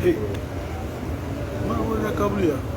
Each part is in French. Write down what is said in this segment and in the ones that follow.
Eh, mambo ya kabla.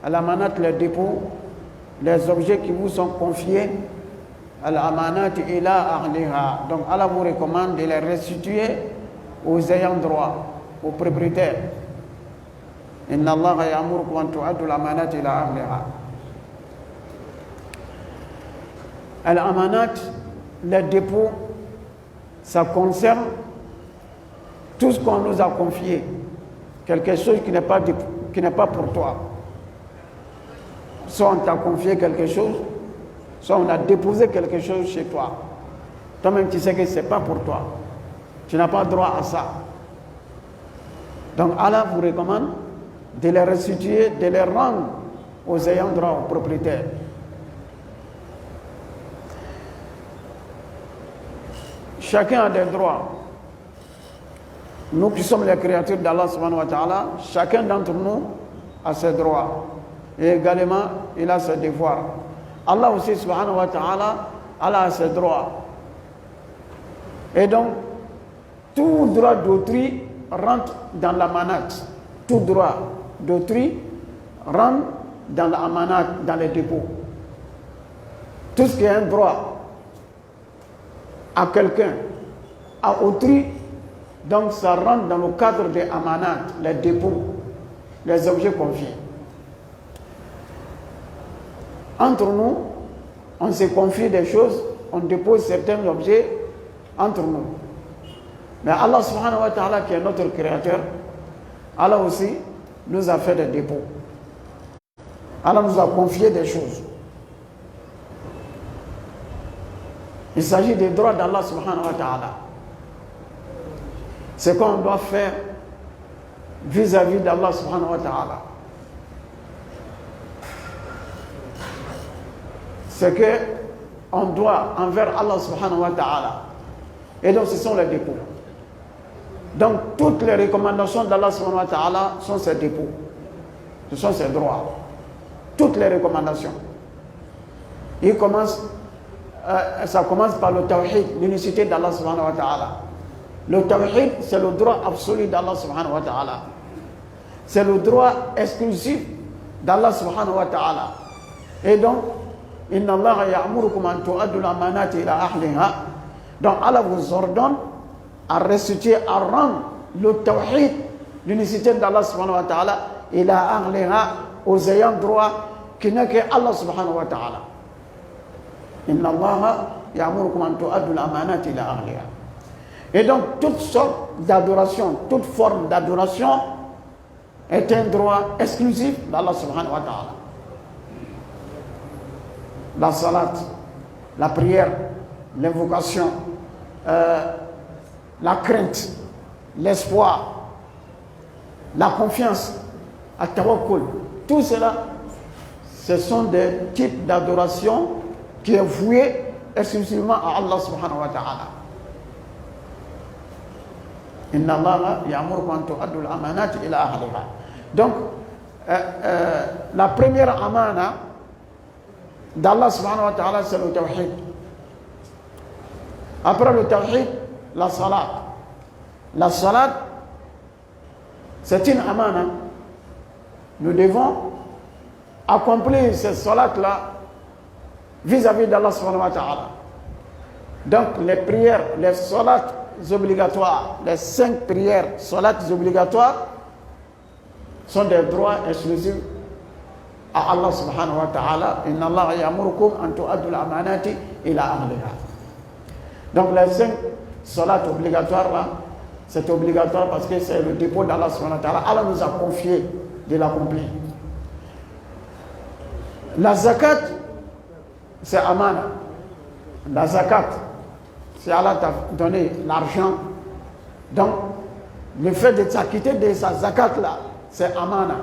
Al-amanat, les dépôts, les objets qui vous sont confiés. Al-amanat ila ahliha. Donc Allah vous recommande de les restituer aux ayants droit, aux propriétaires. Inna Allah ya'murukum an tu'addu al-amanat ila ahliha. Al-amanat, les dépôts, ça concerne tout ce qu'on nous a confié, quelque chose qui n'est pas pour toi. Soit on t'a confié quelque chose, soit on a déposé quelque chose chez toi. Toi-même, tu sais que ce n'est pas pour toi. Tu n'as pas droit à ça. Donc Allah vous recommande de les restituer, de les rendre aux ayants droit, aux propriétaires. Chacun a des droits. Nous qui sommes les créatures d'Allah subhanahu wa ta'ala, chacun d'entre nous a ses droits. Et également, il a ses devoirs. Allah aussi subhanahu wa ta'ala, Allah a ses droits. Et donc, tout droit d'autrui rentre dans l'amanat. Tout droit d'autrui rentre dans l'amanat, dans les dépôts. Tout ce qui est un droit à quelqu'un, à autrui, donc ça rentre dans le cadre des amanat, les dépôts, les objets confiés. Entre nous, on se confie des choses, on dépose certains objets entre nous. Mais Allah subhanahu wa ta'ala, qui est notre créateur, Allah aussi nous a fait des dépôts. Allah nous a confié des choses. Il s'agit des droits d'Allah subhanahu wa ta'ala. C'est qu'on doit faire vis-à-vis d'Allah subhanahu wa ta'ala. C'est que on doit envers Allah subhanahu wa ta'ala. Et donc ce sont les dépôts. Donc toutes les recommandations d'Allah subhanahu wa ta'ala sont ces dépôts. Ce sont ses droits. Toutes les recommandations. Ça commence par le tawhid, l'unicité d'Allah subhanahu wa ta'ala. Le tawhid, c'est le droit absolu d'Allah subhanahu wa ta'ala. C'est le droit exclusif d'Allah subhanahu wa ta'ala. Et donc, inna Allah ya'murukum an tu'addu al-amanati ila ahliha. Donc Allah vous ordonne à restituer, à rendre le tawhid, l'unicité d'Allah subhanahu wa ta'ala, ila ahliha, aux ayants droit, qui n'est que Allah subhanahu wa ta'ala. Inna Allah ya'murukum an tu'addu al-amanati ila ahliha. Et donc, toute sorte d'adoration, toute forme d'adoration est un droit exclusif d'Allah subhanahu wa ta'ala. La salat, la prière, l'invocation, la crainte, l'espoir, la confiance, at-tawakkul, tout cela, ce sont des types d'adoration qui est voué exclusivement à Allah subhanahu wa ta'ala. Inna Allah ya'murukum an tu'addu al-amanati ila ahliha. Donc, la première amana d'Allah subhanahu wa ta'ala, c'est le tawhid. Après le tawhid, la salat. La salat, c'est une amana. Nous devons accomplir cette salat-là vis-à-vis d'Allah subhanahu wa ta'ala. Donc, les prières, les salats obligatoires, les 5 prières, salats obligatoires, sont des droits exclusifs à Allah subhanahu wa ta'ala. Inna Allah ya'murukum an tu'addu al-amanati ila ahliha. Donc les 5 salats obligatoires là, c'est obligatoire parce que c'est le dépôt d'Allah subhanahu wa ta'ala. Allah nous a confié de l'accomplir. La zakat, c'est amana. La zakat, c'est Allah t'a donné l'argent. Donc, le fait de s'acquitter de sa zakat là, c'est amana.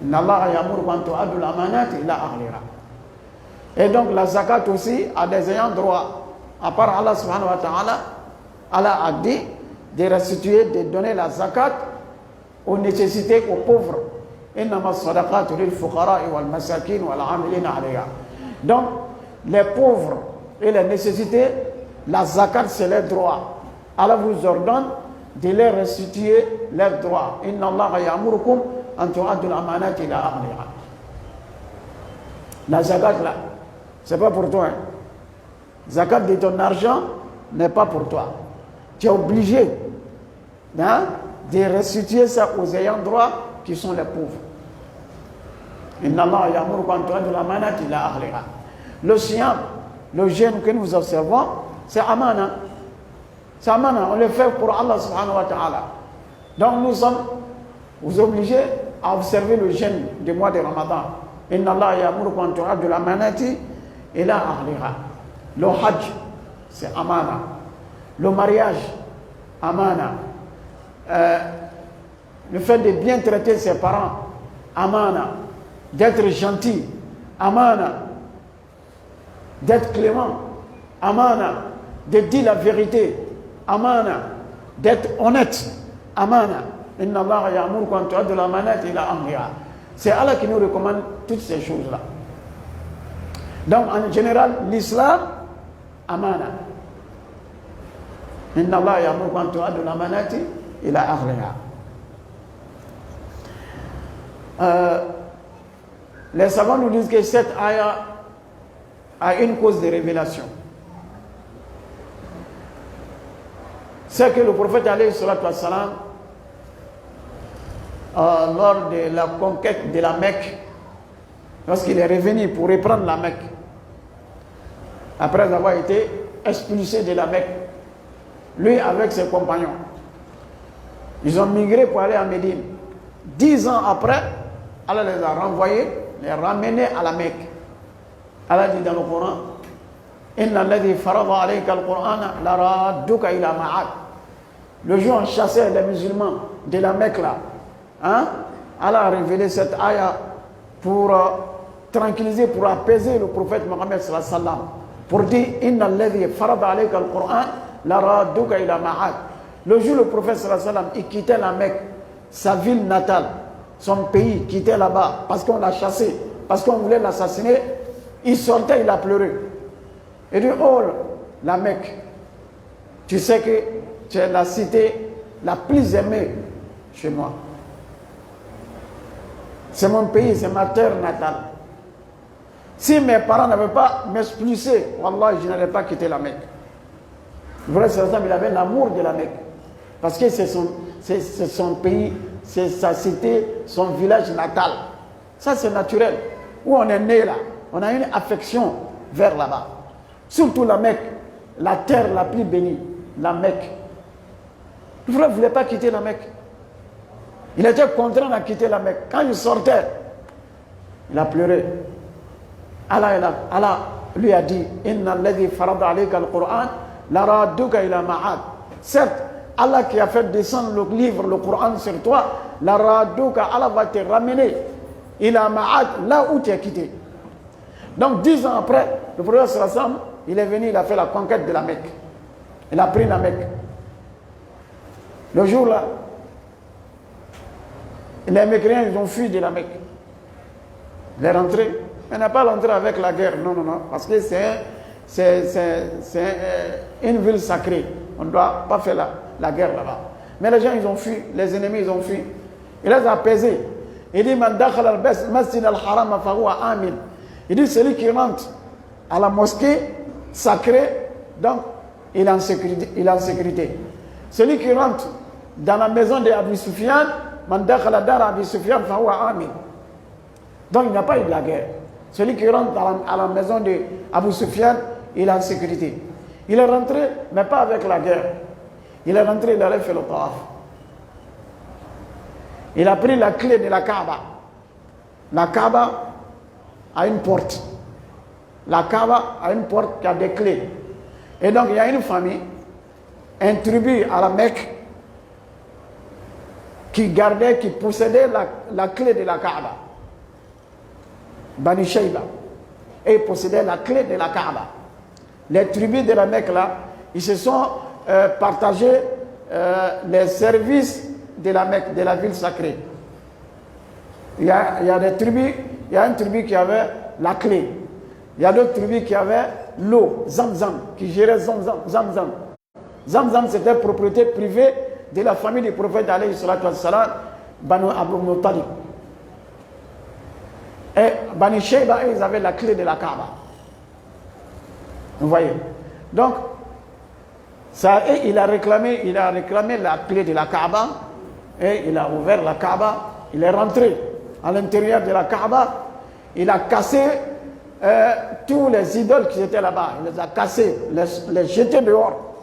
Inna Allah ya'murukum an tu'addu al-amanati ila ahliha. Et donc la zakat aussi a des ayants droit. À part Allah subhanahu wa ta'ala, Allah a dit de restituer, de donner la zakat aux nécessités, aux pauvres. Innama as-sadaqatu lil fuqara'i wal masakin wal 'amilina 'alayha. Donc les pauvres et les nécessités, la zakat c'est leurs droits. Allah vous ordonne de les restituer leurs droits. Inna Allah ya'murukum أن تؤدوا الأمانات إلى أهلها. La zakat là, c'est pas pour toi. Hein. Zakat de ton argent n'est pas pour toi. Tu es obligé hein, de restituer ça aux ayants droit qui sont les pauvres. Inna Allah ya'muru an tu'addu al-amanati ila ahliha. Le siyam, le jeûne que nous observons, c'est amana. C'est amana, on le fait pour Allah subhanahu wa ta'ala. Donc nous sommes obligés à observer le jeûne du mois de Ramadan. Inna Allah ya'muru an tu'addu al-amanati ila ahliha. Le hajj, c'est amana. Le mariage, amana. Le fait de bien traiter ses parents, amana. D'être gentil, amana. D'être clément, amana. De dire la vérité, amana. D'être honnête, amana. Inna Allah ya'muru an tu'addu al-amanati ila ahliha. C'est Allah qui nous recommande toutes ces choses-là. Donc en général, l'islam, amana. Inna Allah ya'muru an tu'addu al-amanati ila ahliha. Les savants nous disent que cette ayah a une cause de révélation. C'est que le prophète alayhi salatu wassalam, lors de la conquête de la Mecque, lorsqu'il est revenu pour reprendre la Mecque, après avoir été expulsé de la Mecque, lui avec ses compagnons, ils ont migré pour aller à Médine. 10 ans après, Allah les a renvoyés, les ramenés à la Mecque. Allah dit dans le Coran, Inna alladhi farada alayka al-Qur'ana la radduka ila ma'ad. Le jour où on chassait les musulmans de la Mecque là, hein? Allah a révélé cette ayah pour tranquilliser, pour apaiser le prophète Mohammed sallallahu alayhi wa sallam, pour dire Inna alladhi farada alayka al-Qur'an la radduka ila ma'ad. Le jour où le prophète sallallahu alayhi wa sallam il quittait la Mecque, sa ville natale, son pays, quittait là-bas parce qu'on l'a chassé, parce qu'on voulait l'assassiner, il sortait, il a pleuré. Il dit, oh, la Mecque, tu sais que tu es la cité la plus aimée chez moi. C'est mon pays, c'est ma terre natale. Si mes parents n'avaient pas m'expulsé, wallah, je n'allais pas quitter la Mecque. Le vrai Satan, il avait l'amour de la Mecque. Parce que c'est son pays, c'est sa cité, son village natal. Ça, c'est naturel. Où on est né là, on a une affection vers là-bas. Surtout la Mecque, la terre la plus bénie, la Mecque. Le frère ne voulait pas quitter la Mecque. Il était contraint à quitter la Mecque. Quand il sortait, il a pleuré. Allah lui a dit, Inna alladhi farada alayka al-Qur'an la radduka ila ma'ad. Certes, Allah qui a fait descendre le livre, le Coran sur toi, la radduka, Allah va te ramener ila ma'ad, là où tu es quitté. Donc 10 ans après, le prophète sallallahu alayhi wa sallam, il est venu, il a fait la conquête de la Mecque. Il a pris la Mecque. Le jour là, les Mécréens, ils ont fui de la Mecque. Il est rentré. Il n'a pas rentré avec la guerre, non, non, non. Parce que c'est une ville sacrée. On ne doit pas faire la guerre là-bas. Mais les gens, ils ont fui. Les ennemis, ils ont fui. Il les a apaisés. Il dit, Man dakhal al-masjid al-haram fa huwa amin. Il dit, celui qui rentre à la mosquée sacrée, donc il est en sécurité. Il est en sécurité. Celui qui rentre dans la maison d'Abu Sufyan, Man dakhala dar Abi Sufyan fa huwa amin. Donc il n'y a pas eu de la guerre. Celui qui rentre à la maison d'Abu Sufyan, il est en sécurité. Il est rentré, mais pas avec la guerre. Il est rentré, il allait faire le tawaf. Il a pris la clé de la Kaaba. La Kaaba a une porte. La Kaaba a une porte qui a des clés. Et donc il y a une famille, un tribu à la Mecque, qui gardait, qui possédait la clé de la Kaaba. Bani Shayba. Et ils possédaient la clé de la Kaaba. Les tribus de la Mecque là, ils se sont partagés les services de la Mecque, de la ville sacrée. Il y a des tribus, il y a une tribu qui avait la clé. Il y a d'autres tribus qui avaient l'eau, Zamzam, qui gérait Zamzam. Zamzam, c'était propriété privée de la famille du prophète alayhi salatu wassalam, Banu Abdul Muttalib. Et Bani Shayba, ils avaient la clé de la Kaaba. Vous voyez. Donc, ça, et il a réclamé la clé de la Kaaba, et il a ouvert la Kaaba, il est rentré à l'intérieur de la Kaaba, il a cassé tous les idoles qui étaient là-bas, il les a cassés, les jetés dehors.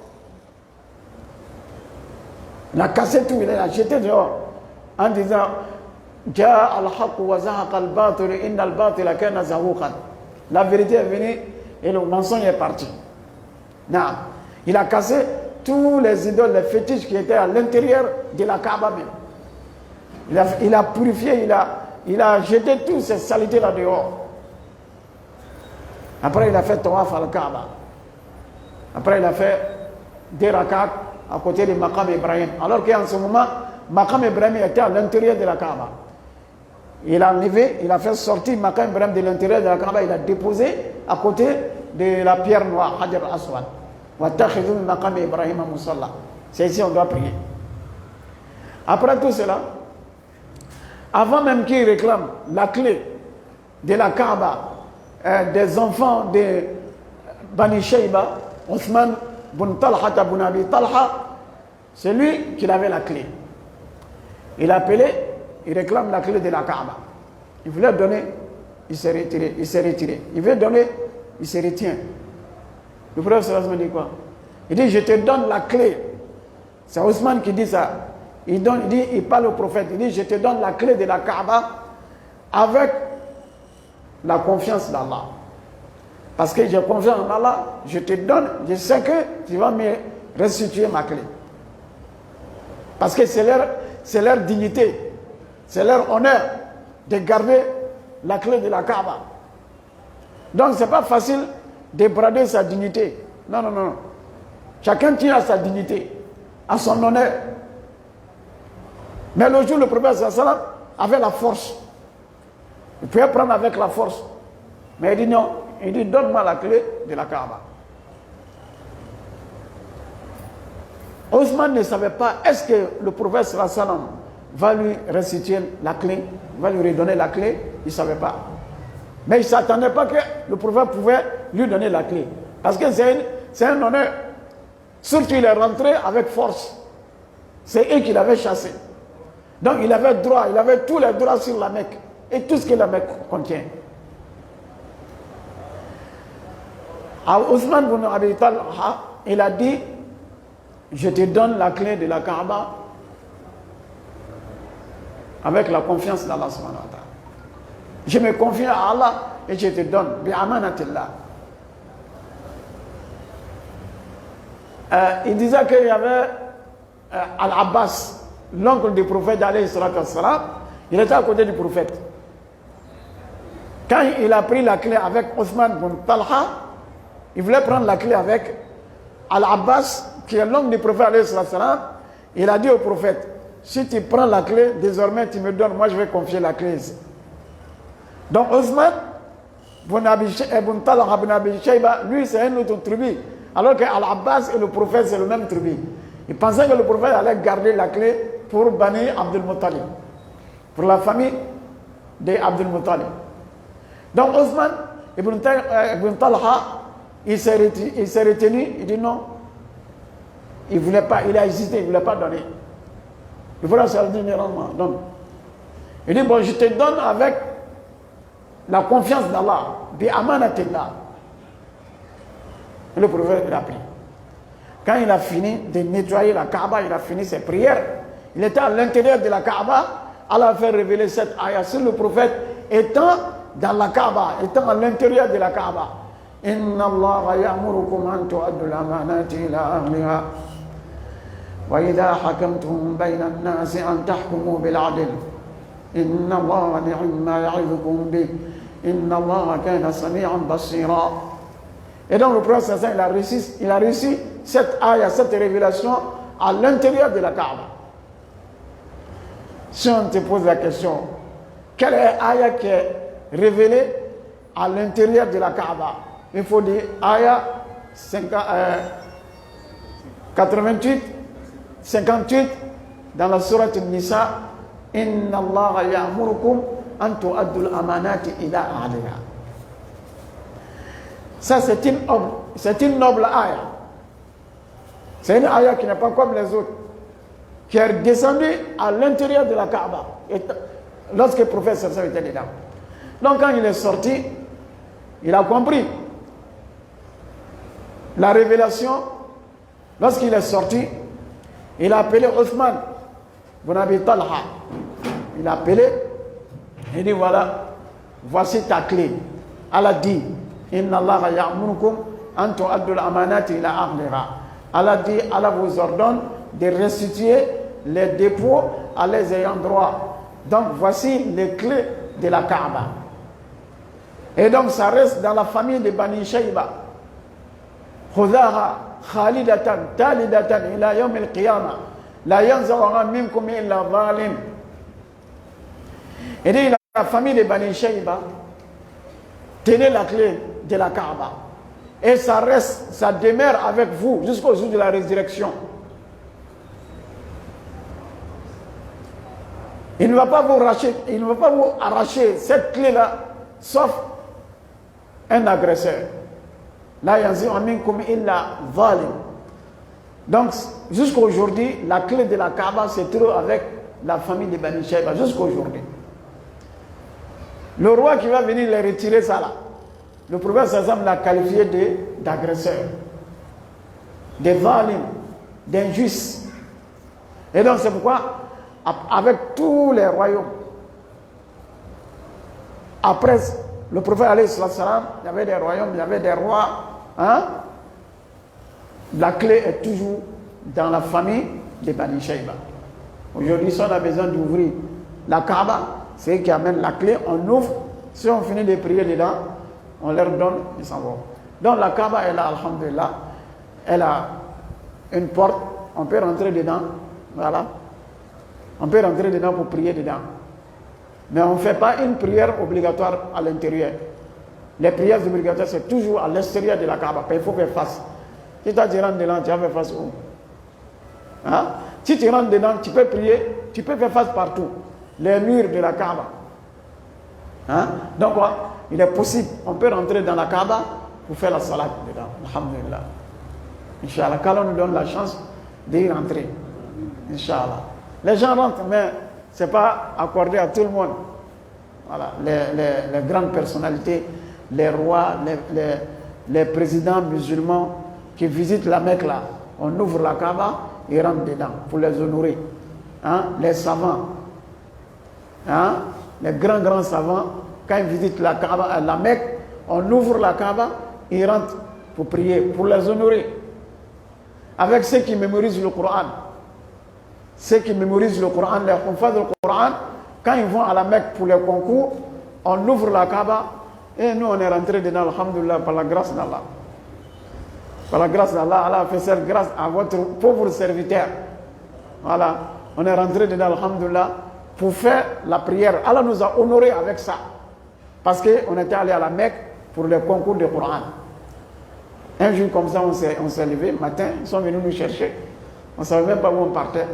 Il a cassé tout, il les a jetés dehors, en disant Ja al-haq wa zahaqa al-batil inna al-batila kana zahuqan. La vérité est venue et le mensonge est parti. Non. Il a cassé tous les idoles, les fétiches qui étaient à l'intérieur de la Kaaba même. Il a purifié, il a jeté toutes ces saletés là dehors. Après, il a fait tawaf à la Kaaba. Après, il a fait des rakats à côté de Maqam Ibrahim. Alors qu'en ce moment, Maqam Ibrahim était à l'intérieur de la Kaaba. Il a enlevé, il a fait sortir Maqam Ibrahim de l'intérieur de la Kaaba, il a déposé à côté de la pierre noire, Hajar al-Aswad. C'est ici on doit prier. Après tout cela, avant même qu'il réclame la clé de la Kaaba des enfants de Bani Shayba, Othman bin Talha bin Abi Talha, c'est lui qui avait la clé. Il a appelé, il réclame la clé de la Kaaba. Il voulait donner, il s'est retiré. Il veut donner, il se retient. Le prophète sallallahu dit quoi? Il dit, je te donne la clé. C'est Ousmane qui dit ça. Il parle au prophète. Il dit, je te donne la clé de la Kaaba avec la confiance d'Allah. Parce que j'ai confiance en Allah, je te donne, je sais que tu vas me restituer ma clé. Parce que c'est leur dignité, c'est leur honneur de garder la clé de la Kaaba. Donc ce n'est pas facile de brader sa dignité. Non, non, non. Chacun tient à sa dignité, à son honneur. Mais le jour où le prophète sallam avait la force, il pouvait prendre avec la force. Mais il dit non, il dit donne-moi la clé de la Kaaba. Ousmane ne savait pas, est-ce que le prophète sallam va lui restituer la clé, va lui redonner la clé, il ne savait pas. Mais il ne s'attendait pas que le prophète pouvait lui donner la clé. Parce que c'est un honneur. Surtout il est rentré avec force. C'est eux qui l'avaient chassé. Donc il avait droit, il avait tous les droits sur la Mecque. Et tout ce que la Mecque contient. À Ousmane bin Abi Talha, il a dit, je te donne la clé de la Kaaba avec la confiance d'Allah subhanahu wa ta'ala. Je me confie à Allah et je te donne. Bi'amanatillah. Il disait qu'il y avait Al-Abbas, l'oncle du prophète alayhi salatu wassalam, il était à côté du prophète. Quand il a pris la clé avec Othman bin Talha, il voulait prendre la clé avec Al-Abbas, qui est l'oncle du prophète alayhi salatu wassalam. Il a dit au prophète, si tu prends la clé, désormais tu me donnes, moi je vais confier la clé. Donc Othman bin Talha bin Abi Shayba, lui c'est une autre tribu. Alors que Al-Abbas et le prophète, c'est le même tribu. Il pensait que le prophète allait garder la clé pour Bani Abdul Muttalib, pour la famille d'Abdul Muttalib. Donc Othman ibn Talha, il s'est retenu, il dit non. Il ne voulait pas, il a hésité, il ne voulait pas donner. Il voulait se dire généralement, donne. Il dit, bon, je te donne avec la confiance d'Allah, bi amanatillah. Et le prophète l'a pris. Quand il a fini de nettoyer la Kaaba, il a fini ses prières. Il était à l'intérieur de la Kaaba. Allah a fait révéler cette ayah sur le prophète étant dans la Kaaba, étant à l'intérieur de la Kaaba. Inna Allah ya'murukum an tu'addu al-amanati ila ahliha wa idha hakamtum bayna an-nasi an tahkumu bil 'adl. Inna Allah ni'ma ya'idukum bih. Inna Allah kana sami'an basira. Et donc le prophète il a réussi cette ayah, cette révélation à l'intérieur de la Kaaba. Si on te pose la question, quelle est l'ayah qui est révélée à l'intérieur de la Kaaba? Il faut dire ayah 88, 58 dans la sourate Nisa. Inna Allah ya'murukum an tu'addu al-amanati ila ahliha. Ça, c'est une noble ayah. C'est une ayah qui n'est pas comme les autres, qui est descendue à l'intérieur de la Kaaba, lorsque le prophète sallallahu alayhi wa sallam était dedans. Donc, quand il est sorti, il a compris la révélation. Lorsqu'il est sorti, il a appelé Othman ibn Abi Talha. Il a appelé, il dit voilà, voici ta clé. Allah dit, Inna Allah ya'murukum an tu'addu al-amanati ila ahliha. Allah dit, Allah vous ordonne de restituer les dépôts à les ayants droit. Donc voici les clés de la Kaaba. Et donc ça reste dans la famille de Bani Shayba. Khudaha khalidatan talidatan ila yawm al-qiyamah la yanza'a minkum illa zalim. Et dit la famille de Bani Shayba tenez la clé de la Kaaba. Et ça reste, ça demeure avec vous jusqu'au jour de la résurrection. Il ne va pas vous arracher cette clé-là, sauf un agresseur. La yanzi'u minkum illa zalim. Donc, jusqu'à aujourd'hui, la clé de la Kaaba se trouve avec la famille de Bani Shayba, jusqu'à aujourd'hui. Le roi qui va venir les retirer ça là, le prophète sallam l'a qualifié d'agresseur, de zalim, d'injuste. Et donc c'est pourquoi, avec tous les royaumes, après le prophète alayhi salam, il y avait des royaumes, il y avait des rois, hein? La clé est toujours dans la famille de Bani Shayba. Aujourd'hui, si on a besoin d'ouvrir la Kaaba, c'est eux qui amènent la clé, on ouvre, si on finit de prier dedans, on leur donne, ils s'en vont. Donc la Kaaba est là, alhamdulillah, elle a une porte, on peut rentrer dedans, voilà. On peut rentrer dedans pour prier dedans. Mais on ne fait pas une prière obligatoire à l'intérieur. Les prières obligatoires, c'est toujours à l'extérieur de la Kaaba, il faut faire face. Si tu rentres dedans, tu vas faire face où? Hein? Si tu rentres dedans, tu peux prier, tu peux faire face partout. Les murs de la Kaaba. Hein? Donc, il est possible, on peut rentrer dans la Kaaba pour faire la salat dedans. Alhamdulillah. Inch'Allah, quand on nous donne la chance d'y rentrer. Inch'Allah. Les gens rentrent, mais ce n'est pas accordé à tout le monde. Voilà. Les grandes personnalités, les rois, les présidents musulmans qui visitent la Mecque là, on ouvre la Kaaba et rentrent dedans pour les honorer. Hein? Les savants, hein? Les grands savants, quand ils visitent la Kaaba, la Mecque, on ouvre la Kaaba, ils rentrent pour prier, pour les honorer. Avec ceux qui mémorisent le Coran. Ceux qui mémorisent le Coran, les confrères du Coran, quand ils vont à la Mecque pour les concours, on ouvre la Kaaba et nous on est rentrés dedans, alhamdulillah, par la grâce d'Allah. Par la grâce d'Allah, Allah a fait cette grâce à votre pauvre serviteur. Voilà, on est rentré dedans, alhamdulillah, pour faire la prière. Allah nous a honorés avec ça. Parce qu'on était allé à la Mecque pour le concours de Coran. Un jour comme ça, on s'est levé, matin, ils sont venus nous chercher. On ne savait même pas où on partait.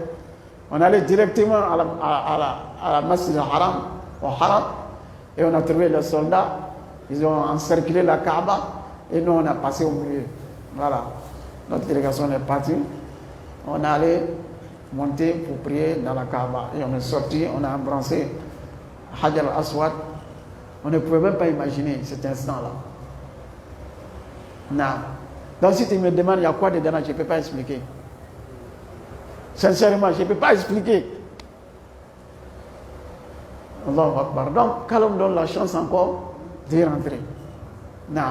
On allait directement à la Masjid al-Haram, au Haram, et on a trouvé les soldats. Ils ont encerclé la Kaaba, et nous on a passé au milieu. Voilà. Notre délégation est partie. On est allé monter pour prier dans la Kaaba. Et on est sorti, on a embrassé Hajar al-Aswad. On ne pouvait même pas imaginer cet instant-là. Non. Donc si tu me demandes il y a quoi dedans, je ne peux pas expliquer. Sincèrement, je ne peux pas expliquer. Allahu Akbar. Donc, quand on donne la chance encore d'y rentrer. Non.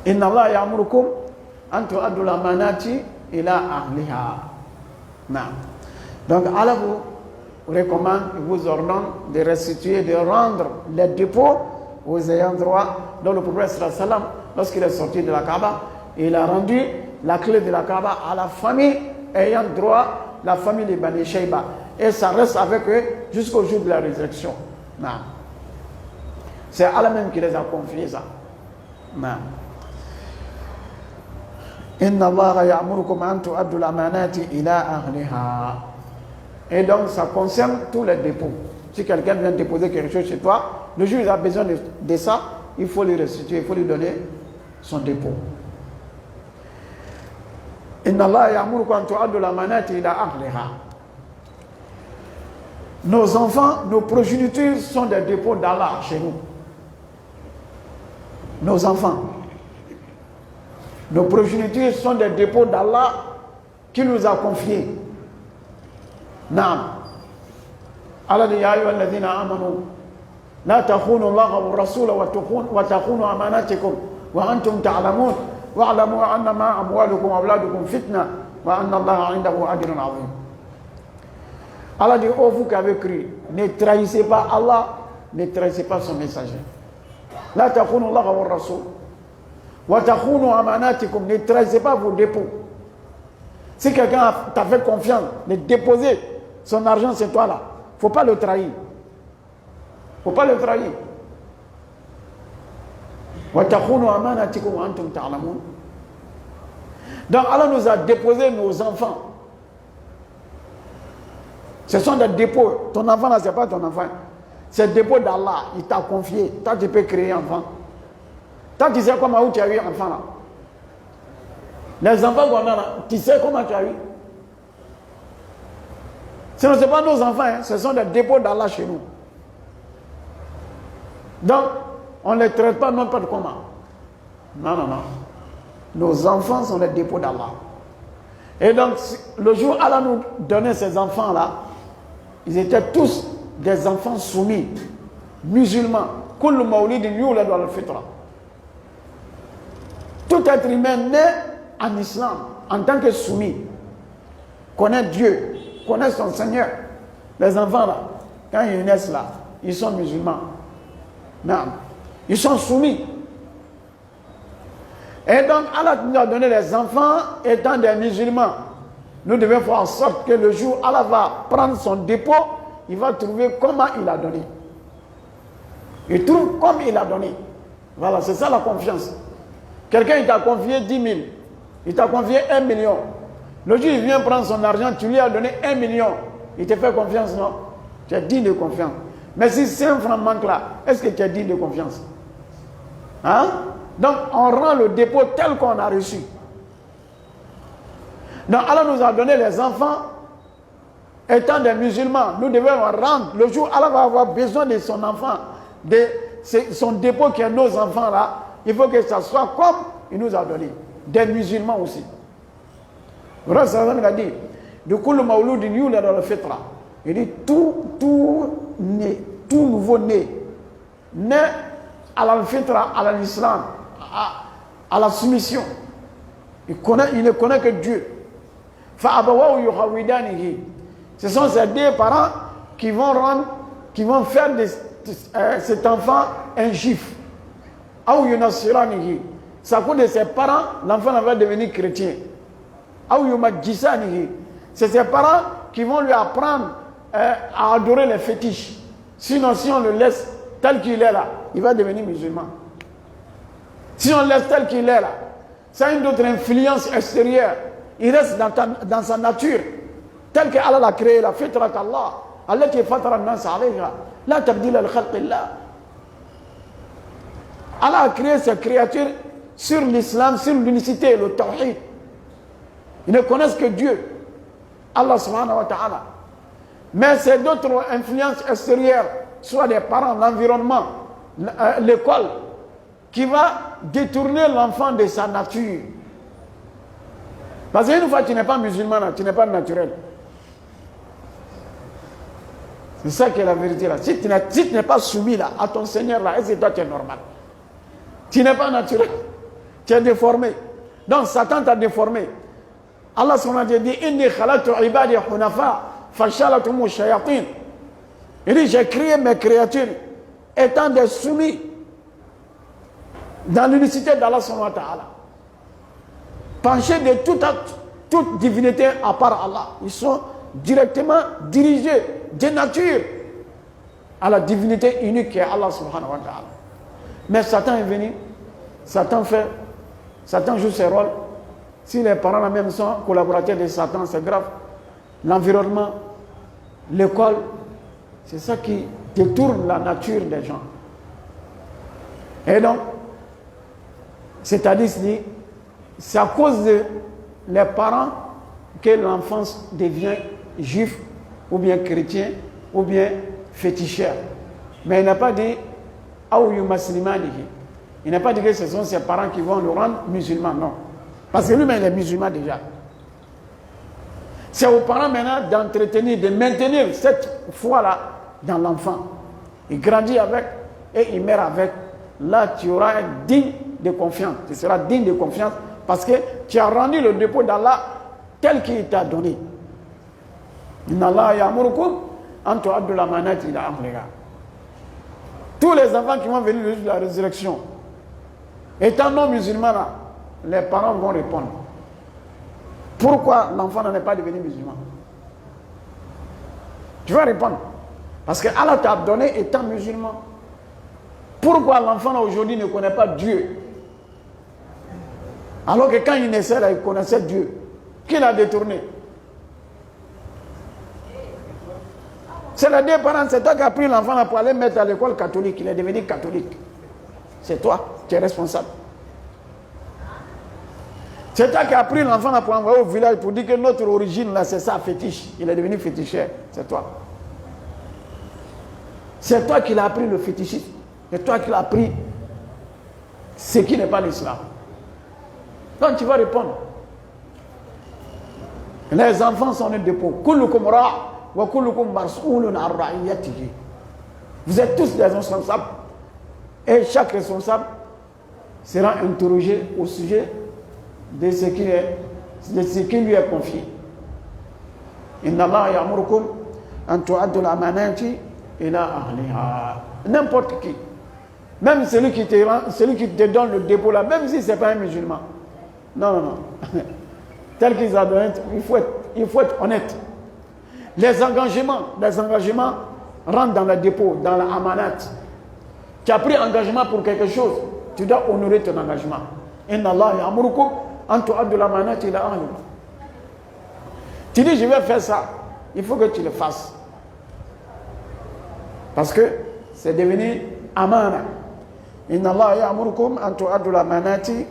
Inna Allah ya'murukum an tu'addu al-amanati ila ahliha. Non. Donc, Allah vous recommande, vous ordonne de restituer, de rendre les dépôts aux ayants droit. Donc, le prophète sallallahu alayhi wa sallam, lorsqu'il est sorti de la Kaaba, il a rendu la clé de la Kaaba à la famille ayant droit, la famille de Bani Shayba. Et ça reste avec eux jusqu'au jour de la résurrection. Non. C'est Allah même qui les a confiés ça. Non. Inna Allah ya'murukum an tu'addu al-amanati ila ahliha. Et donc ça concerne tous les dépôts. Si quelqu'un vient déposer quelque chose chez toi, le juge a besoin de ça, il faut lui restituer, il faut lui donner son dépôt. Inna Allah ya'murukum an tu'addu al-amanati ila ahliha. Nos enfants, nos progénitures sont des dépôts d'Allah chez nous. Nos enfants, nos progénitures sont des dépôts d'Allah qui nous a confiés. Naam. Allah dit ya ayyuhal ladhina amanu la takhunu Allah wa rasula wa takhunu amanatikum wa antum ta'lamun wa'lamu annama amwalukum wa auladukum fitna wa anna Allah 'indahu ajrun 'azim. Allah dit, oh vous qui avez cru, ne trahissez pas Allah, ne trahissez pas son messager. La takhunu Allah wa rasul wa takhunu amanatikum, ne trahissez pas vos dépôts. Si quelqu'un t'a fait confiance de déposer son argent chez toi là, il ne faut pas le trahir. Il ne faut pas le trahir. Donc Allah nous a déposé nos enfants. Ce sont des dépôts. Ton enfant là, ce n'est pas ton enfant. C'est le dépôt d'Allah. Il t'a confié. Toi, tu peux créer un enfant. Toi, tu sais comment où tu as eu un enfant là. Les enfants qu'on a là, tu sais comment tu as eu. Ce ne sont pas nos enfants, hein, ce sont des dépôts d'Allah chez nous. Donc, on ne les traite pas n'importe comment. Non, non, non. Nos enfants sont des dépôts d'Allah. Et donc, le jour où Allah nous donnait ces enfants-là, ils étaient tous des enfants soumis, musulmans. Kullu mawlidin yuladu ala al-fitra. Tout être humain né en islam, en tant que soumis, connaît Dieu, connaît son Seigneur. Les enfants là, quand ils naissent là, ils sont musulmans. Non, ils sont soumis. Et donc Allah nous a donné les enfants étant des musulmans. Nous devons faire en sorte que le jour où Allah va prendre son dépôt, il va trouver comment il a donné. Il trouve comme il a donné. Voilà, c'est ça la confiance. Quelqu'un il t'a confié 10 000, il t'a confié 1 million. Le jour il vient prendre son argent, tu lui as donné 1 million. Il te fait confiance, non? Tu es digne de confiance. Mais si 5 francs manquent là, est-ce que tu es digne de confiance? Hein? Donc on rend le dépôt tel qu'on a reçu. Donc Allah nous a donné les enfants étant des musulmans. Nous devons rendre. Le jour où Allah va avoir besoin de son enfant, de son dépôt qui est nos enfants là, il faut que ça soit comme il nous a donné. Des musulmans aussi. Le Rasul a dit, de kullu mawludin yuladu ala al-fitra. Il dit tout nouveau né à l'al-fitra, à l'islam, à la soumission. Il ne connaît que Dieu. Fa'abawahu yuhawidanihi. Ce sont ces deux parents qui vont faire de cet enfant un juif. Aw yunassiranihi. Ça coûte de ses parents, l'enfant va devenir chrétien. Aw yumajjisanihi. C'est ses parents qui vont lui apprendre à adorer les fétiches. Sinon, si on le laisse tel qu'il est là, il va devenir musulman. Si on le laisse tel qu'il est là, ça a une autre influence extérieure. Il reste dans sa nature, tel que Allah l'a créé, la fitrat Allah, allati fatara an-nas alayha, la tabdila li khalqillah. Allah a créé ces créatures sur l'islam, sur l'unicité, le tawhid. Ils ne connaissent que Dieu, Allah subhanahu wa ta'ala. Mais c'est d'autres influences extérieures, soit des parents, l'environnement, l'école, qui va détourner l'enfant de sa nature. Parce qu'une fois tu n'es pas musulman, là, tu n'es pas naturel. C'est ça qui est la vérité là. Si tu n'es pas soumis là, à ton Seigneur là, est-ce que toi tu es normal? Tu n'es pas naturel. Tu es déformé. Donc Satan t'a déformé. Allah subhanahu wa ta'ala dit inni khalaqtu ibadi hunafa fashalatum shayatin. Il dit j'ai créé mes créatures étant des soumis dans l'unicité d'Allah subhanahu wa ta'ala. Penchés de toute divinité à part Allah. Ils sont directement dirigés de nature à la divinité unique qui est Allah subhanahu wa ta'ala. Mais Satan est venu, Satan joue ses rôles. Si les parents la même sont collaborateurs de Satan, c'est grave. L'environnement, l'école, C'est ça qui détourne la nature des gens. Et donc, cet hadith dit, c'est à cause de les parents que l'enfant devient juif, ou bien chrétien, ou bien féticheur. Mais il n'a pas dit il n'a pas dit que ce sont ses parents qui vont le rendre musulman, non. Parce que lui-même, il est musulman déjà. C'est aux parents maintenant d'entretenir, de maintenir cette foi-là dans l'enfant. Il grandit avec et il meurt avec. Là, tu auras un digne de confiance. Tu seras digne de confiance parce que tu as rendu le dépôt d'Allah tel qu'il t'a donné. Inna Allah ya'murukum an tu'addu al-amanati ila ahliha. Tous les enfants qui vont venir le jour de la résurrection, étant non musulmans là, les parents vont répondre. Pourquoi l'enfant n'en est pas devenu musulman? Tu vas répondre. Parce que Allah t'a donné étant musulman. Pourquoi l'enfant aujourd'hui ne connaît pas Dieu? Alors que quand il naissait là, il connaissait Dieu. Qui l'a détourné? C'est les deux parents, c'est toi qui as pris l'enfant là pour aller mettre à l'école catholique. Il est devenu catholique. C'est toi qui es responsable. C'est toi qui as pris l'enfant là pour envoyer au village pour dire que notre origine là c'est ça, fétiche. Il est devenu féticheur. C'est toi. C'est toi qui l'as appris le fétichisme. C'est toi qui l'as appris ce qui n'est pas l'islam. Donc tu vas répondre. Les enfants sont un dépôt. Kullukum ra' wa kullukum mas'ulun an ra'iyatihi. Vous êtes tous des responsables. Et chaque responsable sera interrogé au sujet de ce qui lui est confié. Inna Allah ya'murukum an tu'addu al-amanati ila ahliha. N'importe qui. Même celui qui te donne le dépôt là, même si ce n'est pas un musulman. Non, non, non. Tel qu'ils ont donné, il faut être honnête. Les engagements rentrent dans le dépôt, dans la amanat. Tu as pris engagement pour quelque chose, tu dois honorer ton engagement. Inna Allah ya'murukum an tu'addu al-amanati ila ahliha. Tu dis, je vais faire ça, il faut que tu le fasses. Parce que c'est devenu amana. Inna Allah ya'murukum an tu'addu al-amanati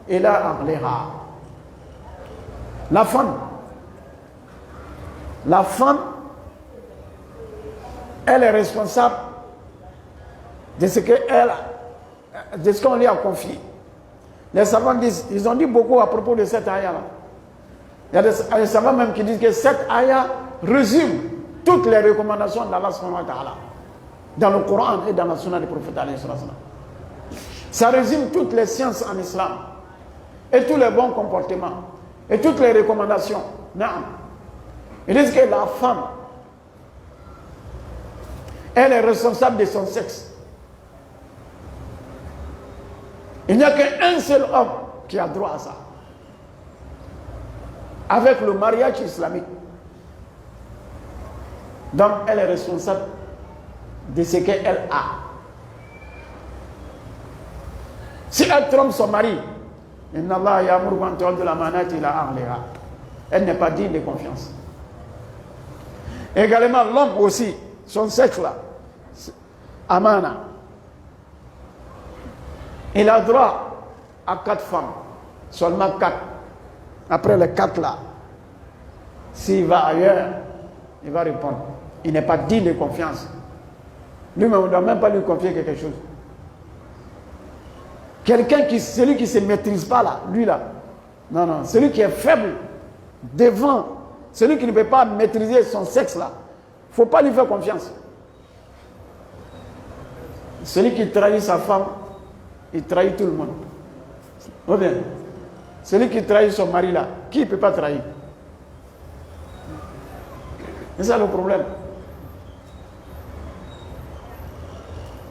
ila ahliha. La femme, elle est responsable de ce qu'on lui a confié. Les savants disent, ils ont dit beaucoup à propos de cette ayah-là. Il y a des savants même qui disent que cette ayah résume toutes les recommandations d'Allah subhanahu wa ta'ala dans le Coran et dans la sunna du prophète alayhi sallam. Ça résume toutes les sciences en islam et tous les bons comportements et toutes les recommandations. Non. Ils disent que la femme, elle est responsable de son sexe. Il n'y a qu'un seul homme qui a droit à ça. Avec le mariage islamique. Donc, elle est responsable de ce qu'elle a. Si elle trompe son mari, Inna Allah ya'muru an tu'addu al-amanati ila ahliha. Elle n'est pas digne de confiance. Également, l'homme aussi, son sexe là, amana. Il a droit à 4 femmes, seulement 4. Après les 4 là, s'il va ailleurs, il va répondre. Il n'est pas digne de confiance. Lui-même, on ne doit même pas lui confier quelque chose. Celui qui ne se maîtrise pas là, lui là, non, non, celui qui est faible devant, celui qui ne peut pas maîtriser son sexe là, il ne faut pas lui faire confiance. Celui qui trahit sa femme, il trahit tout le monde. Ou bien, celui qui trahit son mari là, qui ne peut pas trahir? C'est ça le problème.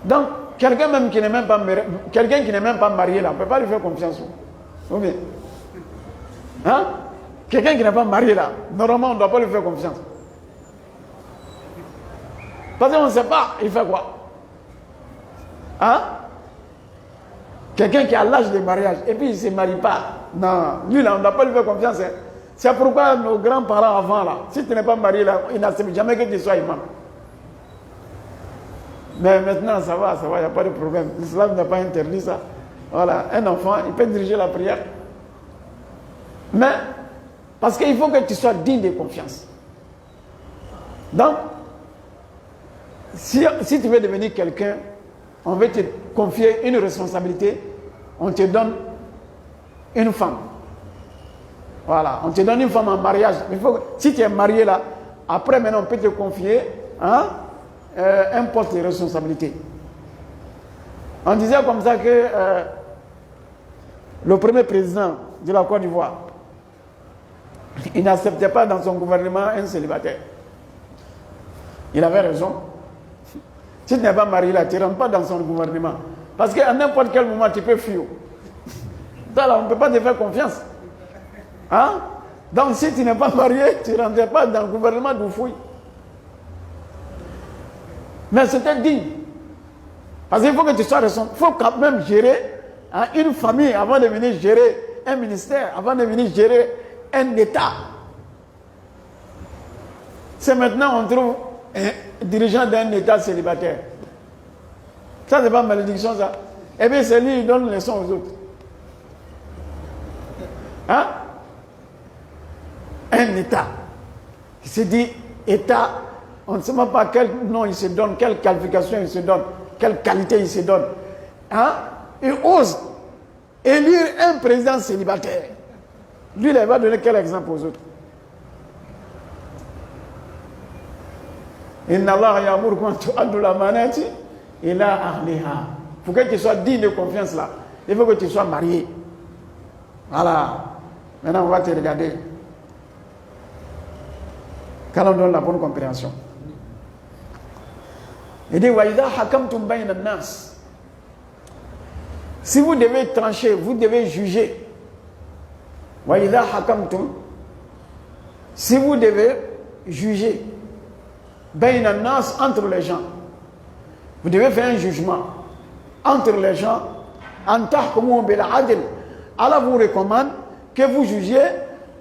Donc, quelqu'un même qui n'est même pas marié là, on ne peut pas lui faire confiance. Ou bien, hein? Quelqu'un qui n'est pas marié là, normalement on ne doit pas lui faire confiance. Parce qu'on ne sait pas, il fait quoi? Hein? Quelqu'un qui a l'âge de mariage et puis il ne se marie pas. Non, lui là, on ne doit pas lui faire confiance. Hein. C'est pourquoi nos grands-parents avant là, si tu n'es pas marié là, ils n'acceptent jamais que tu sois imam. Mais maintenant, ça va, il n'y a pas de problème. L'islam n'a pas interdit ça. Voilà, un enfant, il peut diriger la prière. Mais, parce qu'il faut que tu sois digne de confiance. Donc, si tu veux devenir quelqu'un, on veut te confier une responsabilité, on te donne une femme. Voilà, on te donne une femme en mariage. Si tu es marié là, après maintenant on peut te confier un poste de responsabilité. On disait comme ça que le premier président de la Côte d'Ivoire, il n'acceptait pas dans son gouvernement un célibataire. Il avait raison. Si tu n'es pas marié là, tu ne rentres pas dans son gouvernement. Parce qu'à n'importe quel moment, tu peux fuir. Là, on ne peut pas te faire confiance. Hein? Donc si tu n'es pas marié, tu ne rentres pas dans le gouvernement d'Oufoui. Mais c'était digne. Parce qu'il faut que tu sois responsable. Il faut quand même gérer une famille avant de venir gérer un ministère, avant de venir gérer un État. C'est maintenant on trouve un dirigeant d'un État célibataire. Ça, c'est pas malédiction, ça. Eh bien, c'est lui qui donne les leçons aux autres. Hein? Un État. Il se dit État, on ne sait même pas quel nom il se donne, quelle qualification il se donne, quelle qualité il se donne. Hein? Il ose élire un président célibataire. Lui, il va donner quel exemple aux autres? Inna Allah ya'murukum an tu'addu al-amanati ila ahliha. Il faut que tu sois digne de confiance là. Il faut que tu sois marié. Voilà. Maintenant, on va te regarder. Quand on donne la bonne compréhension. Il dit, وَإِذَا حَكَمْتُمْ بَيْنَ النَّاسِ. Si vous devez trancher, vous devez juger. وَإِذَا حَكَمْتُمْ. Si vous devez juger. بَيْنَ النَّاسِ, entre les gens. Vous devez faire un jugement entre les gens. أَنْ تَحْكُمُوا بِالْعَدْلِ. Allah vous recommande que vous jugiez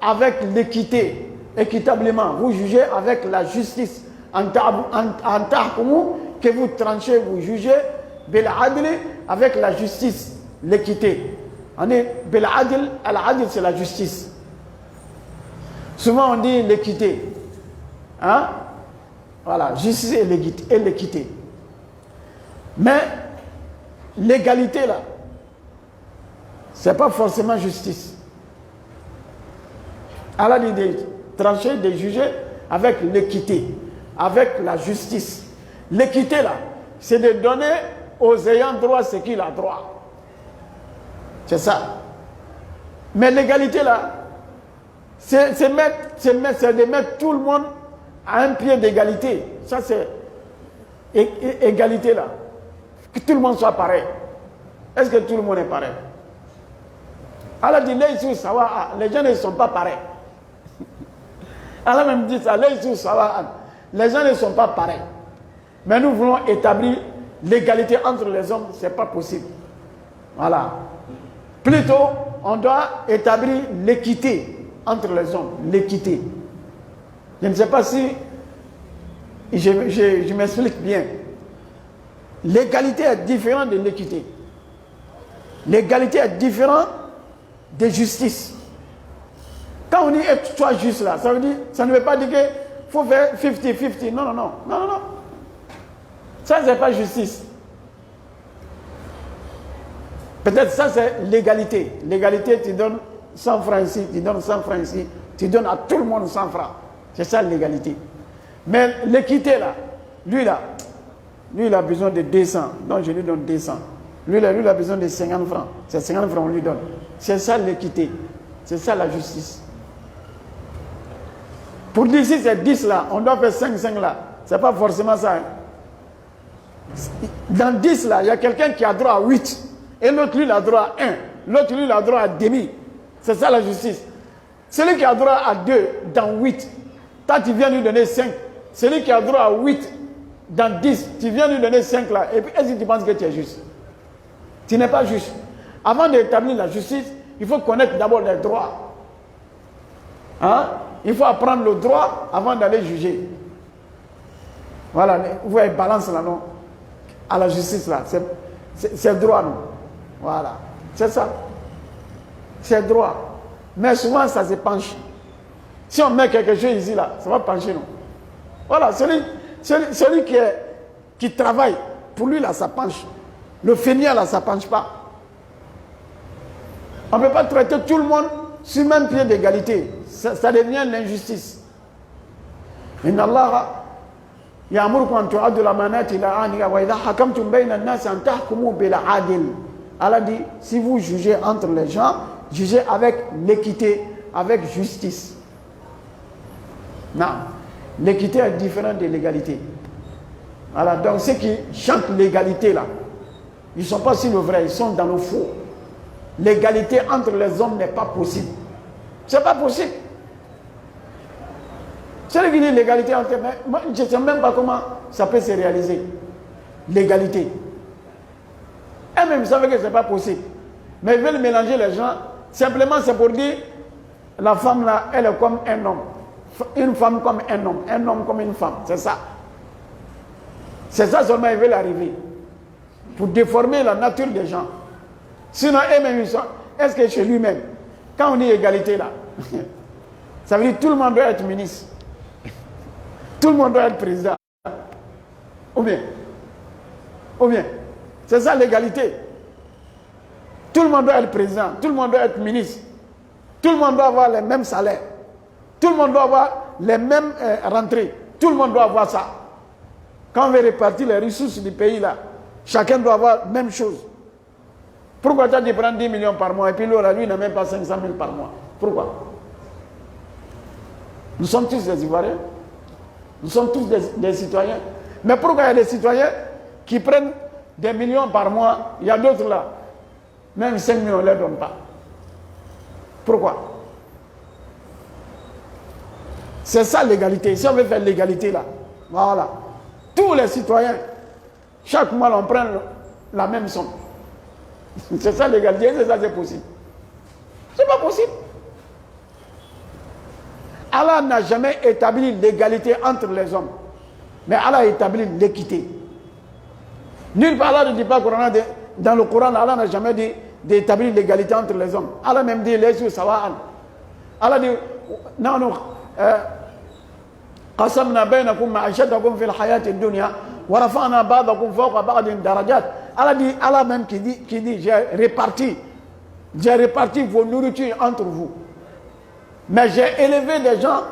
avec l'équité, équitablement. Vous jugez avec la justice. Que vous tranchez, vous jugez avec la justice, l'équité. On est al-adl, c'est la justice. Souvent on dit l'équité. Hein? Voilà, justice et l'équité. Mais l'égalité là, c'est pas forcément justice. Allah dit de trancher, de juger avec l'équité, avec la justice. L'équité là, c'est de donner aux ayants droit ce qu'il a droit. C'est ça. Mais l'égalité là, c'est de mettre tout le monde à un pied d'égalité. Ça c'est égalité là. Que tout le monde soit pareil. Est-ce que tout le monde est pareil? Allah dit, les gens ne sont pas pareils. Allah même dit ça, les gens ne sont pas pareils. Mais nous voulons établir l'égalité entre les hommes, ce n'est pas possible. Voilà. Plutôt, on doit établir l'équité entre les hommes, l'équité. Je ne sais pas si je m'explique bien. L'égalité est différente de l'équité. L'égalité est différente de justice. Quand on dit sois juste là, ça ne veut pas dire qu'il faut faire 50-50. Non. Ça, c'est pas justice. Peut-être ça, c'est l'égalité. L'égalité, tu donnes 100 francs ici, tu donnes 100 francs ici, tu donnes à tout le monde 100 francs. C'est ça l'égalité. Mais l'équité là, lui, il a besoin de 200. Donc je lui donne 200. Lui, il a besoin de 50 francs. C'est 50 francs, on lui donne. C'est ça l'équité. C'est ça la justice. Pour dire si c'est 10 là, on doit faire 5 là. C'est pas forcément ça. Dans 10 là, il y a quelqu'un qui a droit à 8. Et l'autre, lui, il a droit à 1. L'autre, lui, il a droit à demi. C'est ça la justice. Celui qui a droit à 2 dans 8, toi, tu viens lui donner 5. Celui qui a droit à 8 dans 10, tu viens lui donner 5 là. Et puis, est-ce que tu penses que tu es juste? Tu n'es pas juste. Avant d'établir la justice, il faut connaître d'abord les droits. Hein? Il faut apprendre le droit avant d'aller juger. Voilà, vous voyez, balance là, non? à la justice là. C'est droit, non? Voilà. C'est ça. C'est droit. Mais souvent, ça se penche. Si on met quelque chose ici, là, ça va pencher, non? Voilà. Celui qui travaille, pour lui, là, ça penche. Le fainéant, là, ça ne penche pas. On ne peut pas traiter tout le monde sur le même pied d'égalité. Ça devient l'injustice. Inna Allah ya'murukum an tu'addu al-amanati ila ahliha wa idha hakamtum bayna an-nasi an tahkumu bil 'adl. Allah dit, si vous jugez entre les gens, jugez avec l'équité, avec justice. Non, l'équité est différente de l'égalité. Voilà, donc ceux qui chantent l'égalité là, ils ne sont pas sur le vrai, ils sont dans le faux. L'égalité entre les hommes n'est pas possible. C'est pas possible. Celui qui dit l'égalité entre les hommes, je ne sais même pas comment ça peut se réaliser. L'égalité. Eux-mêmes savent que ce n'est pas possible. Mais ils veulent mélanger les gens. Simplement, c'est pour dire la femme là, elle est comme un homme. Une femme comme un homme comme une femme. C'est ça. C'est ça seulement ils veulent arriver. Pour déformer la nature des gens. Sinon, eux-mêmes, ils sont. Est-ce que chez lui-même, quand on dit égalité là, ça veut dire que tout le monde doit être ministre. Tout le monde doit être président. Ou bien. C'est ça l'égalité. Tout le monde doit être président. Tout le monde doit être ministre. Tout le monde doit avoir les mêmes salaires. Tout le monde doit avoir les mêmes rentrées. Tout le monde doit avoir ça. Quand on veut répartir les ressources du pays là, chacun doit avoir la même chose. Pourquoi tu as dit prendre 10 millions par mois et puis l'autre, lui, n'a même pas 500 000 par mois? Pourquoi? Nous sommes tous des Ivoiriens. Nous sommes tous des citoyens. Mais pourquoi il y a des citoyens qui prennent des millions par mois? Il y a d'autres là, même 5 millions, on ne les donne pas. Pourquoi? C'est ça l'égalité. Si on veut faire l'égalité là, voilà. Tous les citoyens, chaque mois, on prend la même somme. C'est ça l'égalité, c'est ça, c'est possible. C'est pas possible. Allah n'a jamais établi l'égalité entre les hommes. Mais Allah a établi l'équité. Nulle part Allah ne dit pas dans le Coran, Allah n'a jamais dit d'établir l'égalité entre les hommes. Allah même dit les yeux sawa'an. Allah dit non. قسمنا بينكم معيشتكم في الحياة الدنيا ورفعنا بعضكم فوق بعض درجات. Allah même qui dit j'ai réparti vos nourritures entre vous. Mais j'ai élevé les gens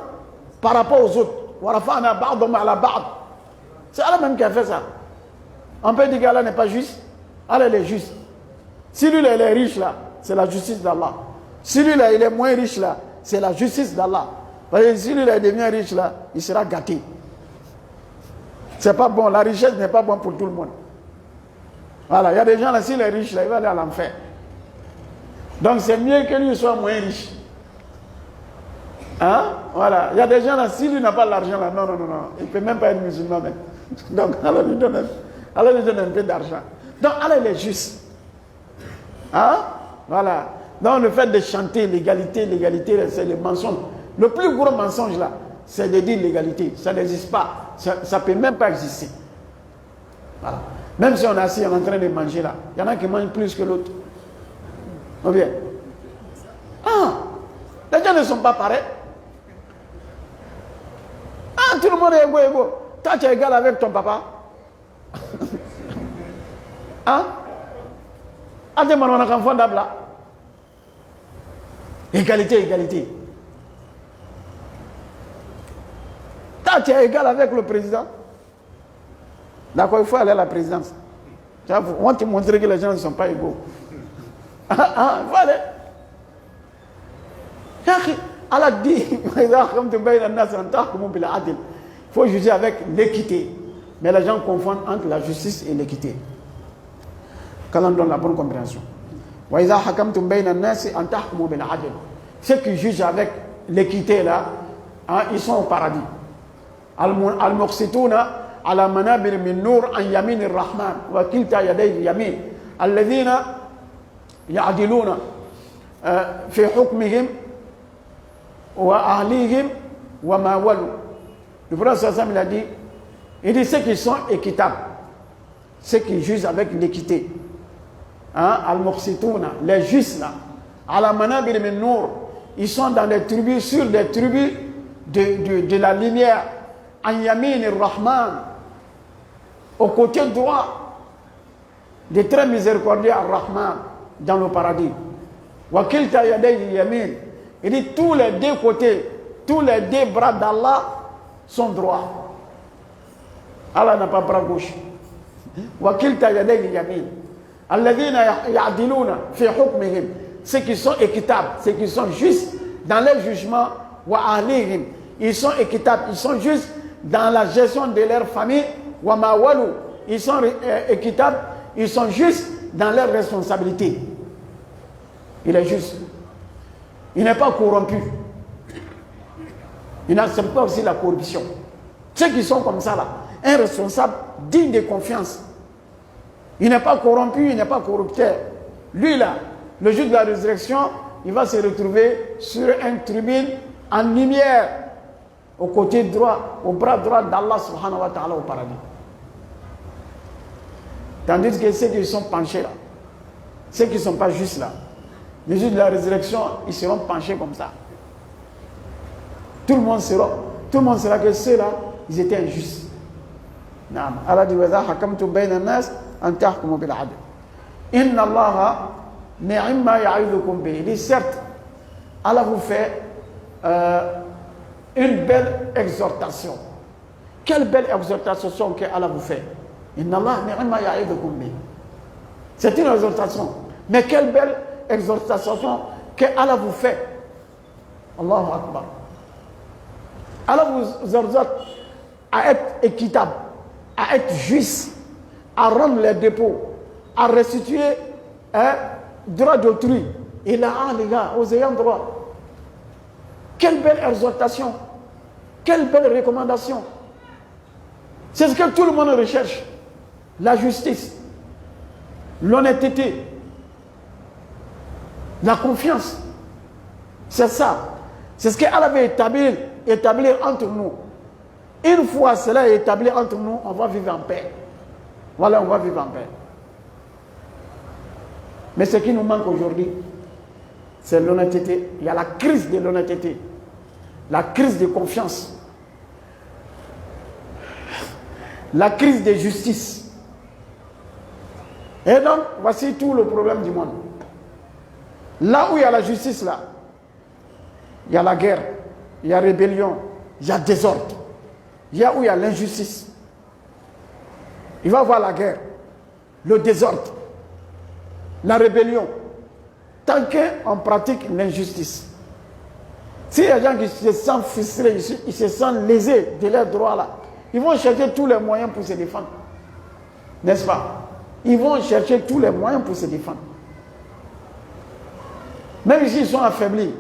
par rapport aux autres. ورفعنا بعضهم على بعض. C'est Allah même qui a fait ça. On peut dire qu'Allah n'est pas juste. Allah est juste. Si lui là, il est riche là, c'est la justice d'Allah. Si lui là, il est moins riche là, c'est la justice d'Allah. Parce que si lui là, il devient riche là, il sera gâté. C'est pas bon, la richesse n'est pas bonne pour tout le monde. Voilà, il y a des gens là, s'il est riche là, il va aller à l'enfer. Donc c'est mieux que lui soit moins riche. Hein? Voilà, il y a des gens là, si lui n'a pas l'argent là, non, il ne peut même pas être musulman même. Donc Allah lui donne un peu d'argent. Donc Allah il est juste. Hein? Voilà. Donc le fait de chanter l'égalité, c'est le mensonge. Le plus gros mensonge là, c'est de dire l'égalité. Ça n'existe pas. Ça ne peut même pas exister. Voilà. Même si on est assis, on est en train de manger là, il y en a qui mangent plus que l'autre. On vient. Les gens ne sont pas pareils. Tout le monde est égaux. Toi, tu es égal avec ton papa. Égalité. Toi, tu es égal avec le président. D'accord, il faut aller à la présidence. On va te montrer que les gens ne sont pas égaux. Il faut aller. Allah dit, il faut juger avec l'équité. Mais les gens confondent entre la justice et l'équité. Quand on donne la bonne compréhension. Ceux qui jugent avec l'équité là, ils sont au paradis. Al-Muqsituna ala manabir min nur an yamin ar-Rahman wa kilta yadayhi yamin alladhina ya'diluna fi hukmihim wa ahlihim wa ma walu. Le prophète sallallahu alayhi wa sallam il a dit ceux qui sont équitables, ceux qui jugent avec l'équité. Hein? Al-Muqsitouna, les justes là. Al-Manabir min Nour, ils sont dans des tribus, sur des tribus de la lumière. An Yamin ar-Rahman, au côté droit, des très miséricordieux ar-Rahman, dans le paradis. Wakilta yadayhi yamin. Il dit tous les deux côtés, tous les deux bras d'Allah sont droits. Allah n'a pas bras gauche. Wakilta yadayhi yamin. Alladhina ya'diluna fi hukmihim. Ceux qui sont équitables, ceux qui sont justes dans les jugements, wa ahlihim. Ils sont équitables, ils sont justes dans la gestion de leur famille, wa mawalu. Ils sont équitables, ils sont justes dans leurs responsabilités. Il est juste. Il n'est pas corrompu. Il n'accepte pas aussi la corruption. Ceux qui sont comme ça là, un responsable digne de confiance. Il n'est pas corrompu, il n'est pas corrupteur. Lui là, le jour de la résurrection, il va se retrouver sur une tribune en lumière, au côté droit, au bras droit d'Allah subhanahu wa ta'ala au paradis. Tandis que ceux qui sont penchés là, ceux qui ne sont pas justes là, le jour de la résurrection, ils seront penchés comme ça. Tout le monde sera que ceux-là, ils étaient injustes. Allah dit wa hakamtu bayna an-nas an tahkumu bil 'adl. Inna Allah ni'ma ya'idukum bihi. Il dit certes, Allah vous fait une belle exhortation. Quelle belle exhortation que Allah vous fait. Inna Allah ni'ma ya'idukum bihi. C'est une exhortation. Mais quelle belle exhortation que Allah vous fait. Allahu Akbar. Allah vous exhorte à être équitable, à être juste, à rendre les dépôts, à restituer droit d'autrui. Et là, les gars, aux ayants droit. Quelle belle exhortation, quelle belle recommandation. C'est ce que tout le monde recherche. La justice, l'honnêteté, la confiance. C'est ça. C'est ce qu'Allah veut établir entre nous. Une fois cela est établi entre nous, on va vivre en paix. Voilà, on va vivre en paix. Mais ce qui nous manque aujourd'hui, c'est l'honnêteté. Il y a la crise de l'honnêteté. La crise de confiance. La crise de justice. Et donc, voici tout le problème du monde. Là où il y a la justice, là, il y a la guerre, il y a rébellion, il y a désordre. Il y a où il y a l'injustice. Il va y avoir la guerre, le désordre, la rébellion. Tant qu'on pratique l'injustice. Si les gens qui se sentent frustrés, ils se sentent lésés de leurs droits là, ils vont chercher tous les moyens pour se défendre. N'est-ce pas? Ils vont chercher tous les moyens pour se défendre. Même s'ils sont affaiblis,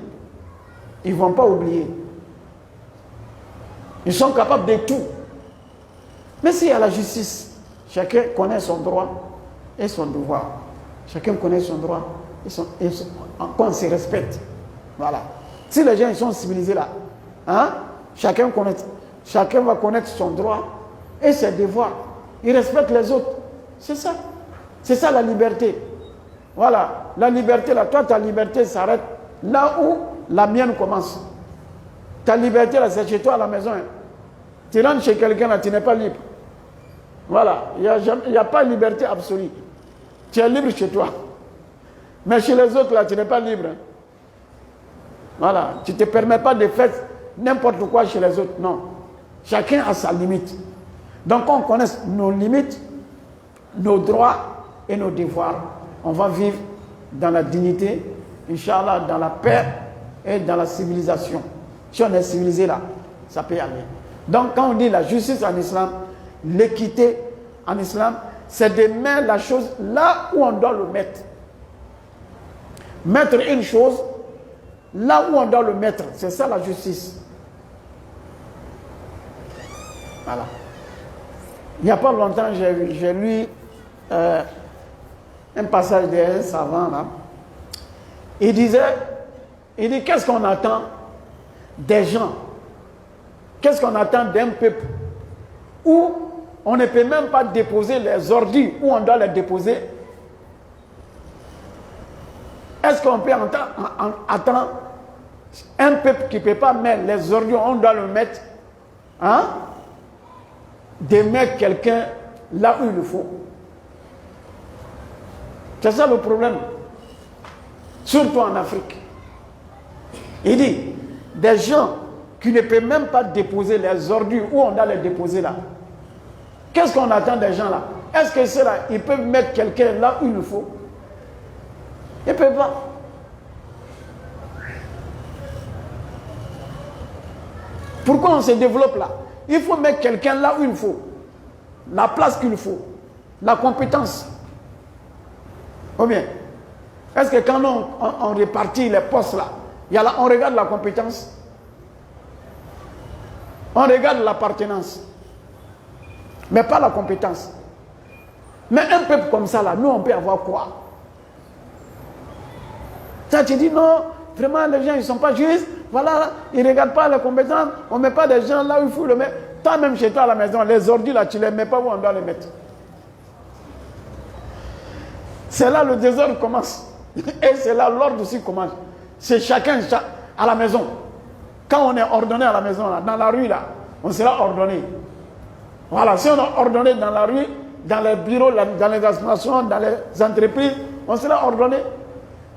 ils ne vont pas oublier. Ils sont capables de tout. Mais s'il y a la justice, chacun connaît son droit et son devoir. Chacun connaît son droit et quand on se respecte. Voilà. Si les gens ils sont civilisés là, hein, chacun va connaître son droit et ses devoirs. Ils respectent les autres. C'est ça. C'est ça la liberté. Voilà. La liberté là, toi ta liberté s'arrête là où la mienne commence. Ta liberté là, c'est chez toi à la maison. Hein. Tu rentres chez quelqu'un là, tu n'es pas libre. Voilà. Il n'y a pas de liberté absolue. Tu es libre chez toi. Mais chez les autres là, tu n'es pas libre. Hein. Voilà. Tu ne te permets pas de faire n'importe quoi chez les autres. Non. Chacun a sa limite. Donc on connaît nos limites, nos droits et nos devoirs. On va vivre dans la dignité, Inch'Allah, dans la paix et dans la civilisation. Si on est civilisé là, ça peut aller. Donc quand on dit la justice en islam, l'équité en islam, c'est de mettre la chose là où on doit le mettre. Mettre une chose là où on doit le mettre. C'est ça la justice. Voilà. Il n'y a pas longtemps, j'ai lu un passage d'un savant là. Il dit qu'est-ce qu'on attend des gens? Qu'est-ce qu'on attend d'un peuple où on ne peut même pas déposer les ordures où on doit les déposer. Est-ce qu'on peut attendre un peuple qui ne peut pas mettre les ordures, on doit le mettre, hein, de mettre quelqu'un là où il le faut? C'est ça le problème. Surtout en Afrique. Il dit, des gens qui ne peuvent même pas déposer les ordures où on doit les déposer là. Qu'est-ce qu'on attend des gens là? Est-ce que c'est là, ils peuvent mettre quelqu'un là où il le faut? Ils ne peuvent pas. Pourquoi on se développe là? Il faut mettre quelqu'un là où il faut. La place qu'il faut. La compétence. Ou bien, est-ce que quand on répartit les postes là, on regarde la compétence? On regarde l'appartenance. Mais pas la compétence. Mais un peuple comme ça là, nous on peut avoir quoi? Ça tu dis non, vraiment les gens ils ne sont pas justes, voilà, ils ne regardent pas les compétences, on ne met pas des gens là où il faut le mettre. Toi-même chez toi à la maison, les ordures là, tu ne les mets pas où on doit les mettre. C'est là le désordre commence. Et c'est là l'ordre aussi commence. C'est chacun à la maison. Quand on est ordonné à la maison, là, dans la rue, là, on sera ordonné. Voilà, si on est ordonné dans la rue, dans les bureaux, dans les associations, dans les entreprises, on sera ordonné.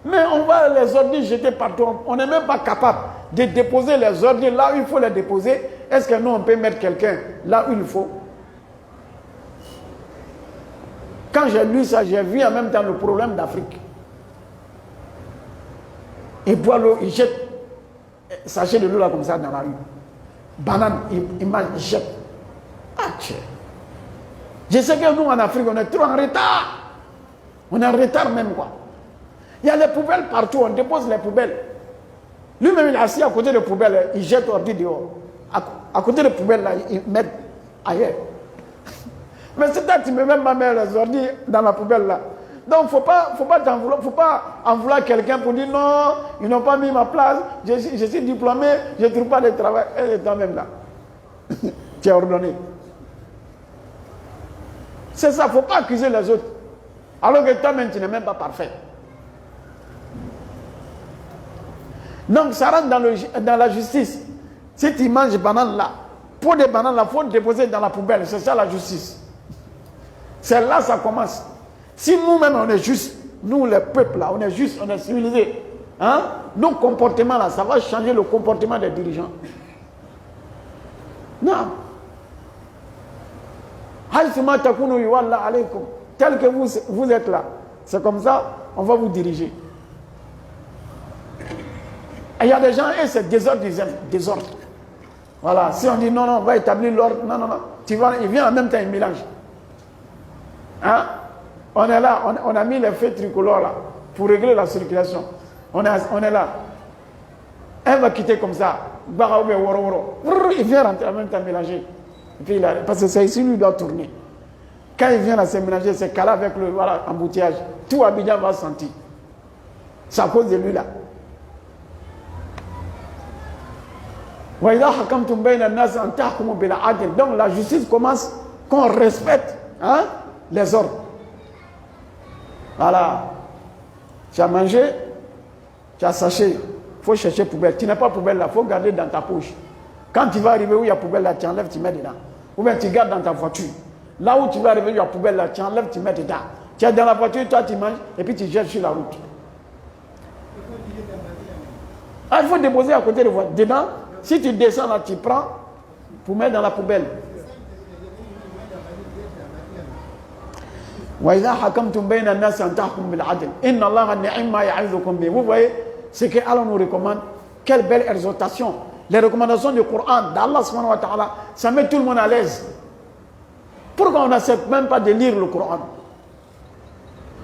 Mais on va les ordures jeter partout. On n'est même pas capable de déposer les ordures là où il faut les déposer. Est-ce que nous, on peut mettre quelqu'un là où il faut? Quand j'ai lu ça, j'ai vu en même temps le problème d'Afrique. Il boit l'eau, il jette sachet de l'eau là comme ça dans la rue. Banane, il mange, il jette. Ah tiens. Je sais que nous en Afrique, on est trop en retard. On est en retard même quoi. Il y a les poubelles partout, on dépose les poubelles. Lui-même il est assis à côté des poubelles, il jette l'ordi dehors. À côté des poubelles là, il met ailleurs. Mais c'est toi tu ne peux même pas mettre les ordi dans la poubelle là. Donc faut pas en vouloir quelqu'un pour dire non, ils n'ont pas mis ma place, je suis diplômé, je ne trouve pas de travail. Et toi-même là, tu es ordonné. C'est ça, il ne faut pas accuser les autres. Alors que toi-même, tu n'es même pas parfait. Donc ça rentre dans la justice. Si tu manges banane là, pour des bananes là, il faut déposer dans la poubelle. C'est ça la justice. C'est là que ça commence. Si nous-mêmes on est juste, nous les peuples là, on est juste, on est civilisés, hein, nos comportements là, ça va changer le comportement des dirigeants. Non. Tel que vous êtes là, c'est comme ça, on va vous diriger. Et il y a des gens, et c'est désordre. Voilà, si on dit non, on va établir l'ordre, non, tu vois, il vient en même temps, il mélange. Hein? On est là, on a mis les feux tricolores là, pour régler la circulation. On est là. Un va quitter comme ça, il vient rentrer en même temps mélanger. Et puis parce que c'est ici, lui, il doit tourner. Quand il vient à se mélanger, c'est calé avec le embouteillage. Tout Abidjan va sentir. C'est à cause de lui là. Donc la justice commence qu'on respecte, hein, les ordres. Voilà. Tu as mangé, tu as saché. Il faut chercher poubelle. Tu n'as pas poubelle là, il faut garder dans ta poche. Quand tu vas arriver où il y a poubelle là, tu enlèves, tu mets dedans. Ou bien tu gardes dans ta voiture. Là où tu vas arriver où il y a poubelle là, tu enlèves, tu mets dedans. Tu es dans la voiture, toi tu manges et puis tu jettes sur la route. Ah, il faut déposer à côté de voiture. Dedans, si tu descends là, tu prends pour mettre dans la poubelle. Vous voyez ce que Allah nous recommande. Quelle belle exhortation. Les recommandations du Coran d'Allah subhanahu wa ta'ala, ça met tout le monde à l'aise. Pourquoi on n'accepte même pas de lire le Coran?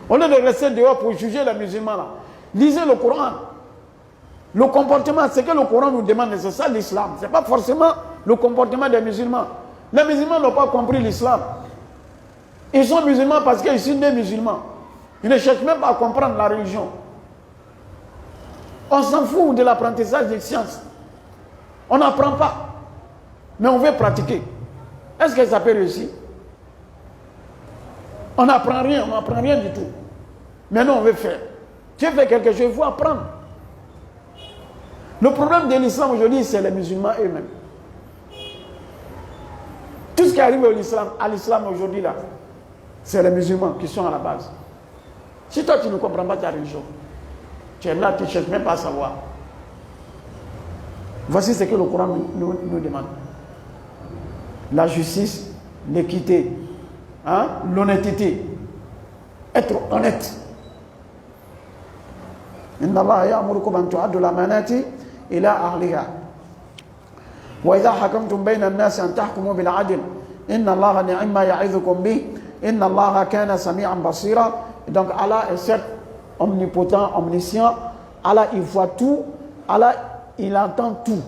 Au lieu de rester dehors pour juger les musulmans là, lisez le Coran. Le comportement, c'est que le Coran nous demande, c'est ça l'islam. Ce n'est pas forcément le comportement des musulmans. Les musulmans n'ont pas compris l'islam. Ils sont musulmans parce qu'ils sont des musulmans. Ils ne cherchent même pas à comprendre la religion. On s'en fout de l'apprentissage des sciences. On n'apprend pas. Mais on veut pratiquer. Est-ce que ça peut réussir? On n'apprend rien du tout. Maintenant, on veut faire. Tu fais quelque chose, il faut apprendre. Le problème de l'islam aujourd'hui, c'est les musulmans eux-mêmes. Tout ce qui arrive à l'islam aujourd'hui, là, c'est les musulmans qui sont à la base. Si toi, tu ne comprends pas ta religion, tu es là, tu ne cherches même pas à savoir. Voici ce que le Coran nous demande. La justice, l'équité, hein, l'honnêteté. Être honnête. Inna Allah ya'murukum an tu'addu al-amanati ila ahliha. Wa idha hakamtum bayna an-nasi an tahkumu bil 'adl. Inna Allah ni'ma ya'idhukum bih. Inna Allah kana sami'an basira. Donc Allah est certes omnipotent, omniscient. Allah il voit tout. Allah il entend tout.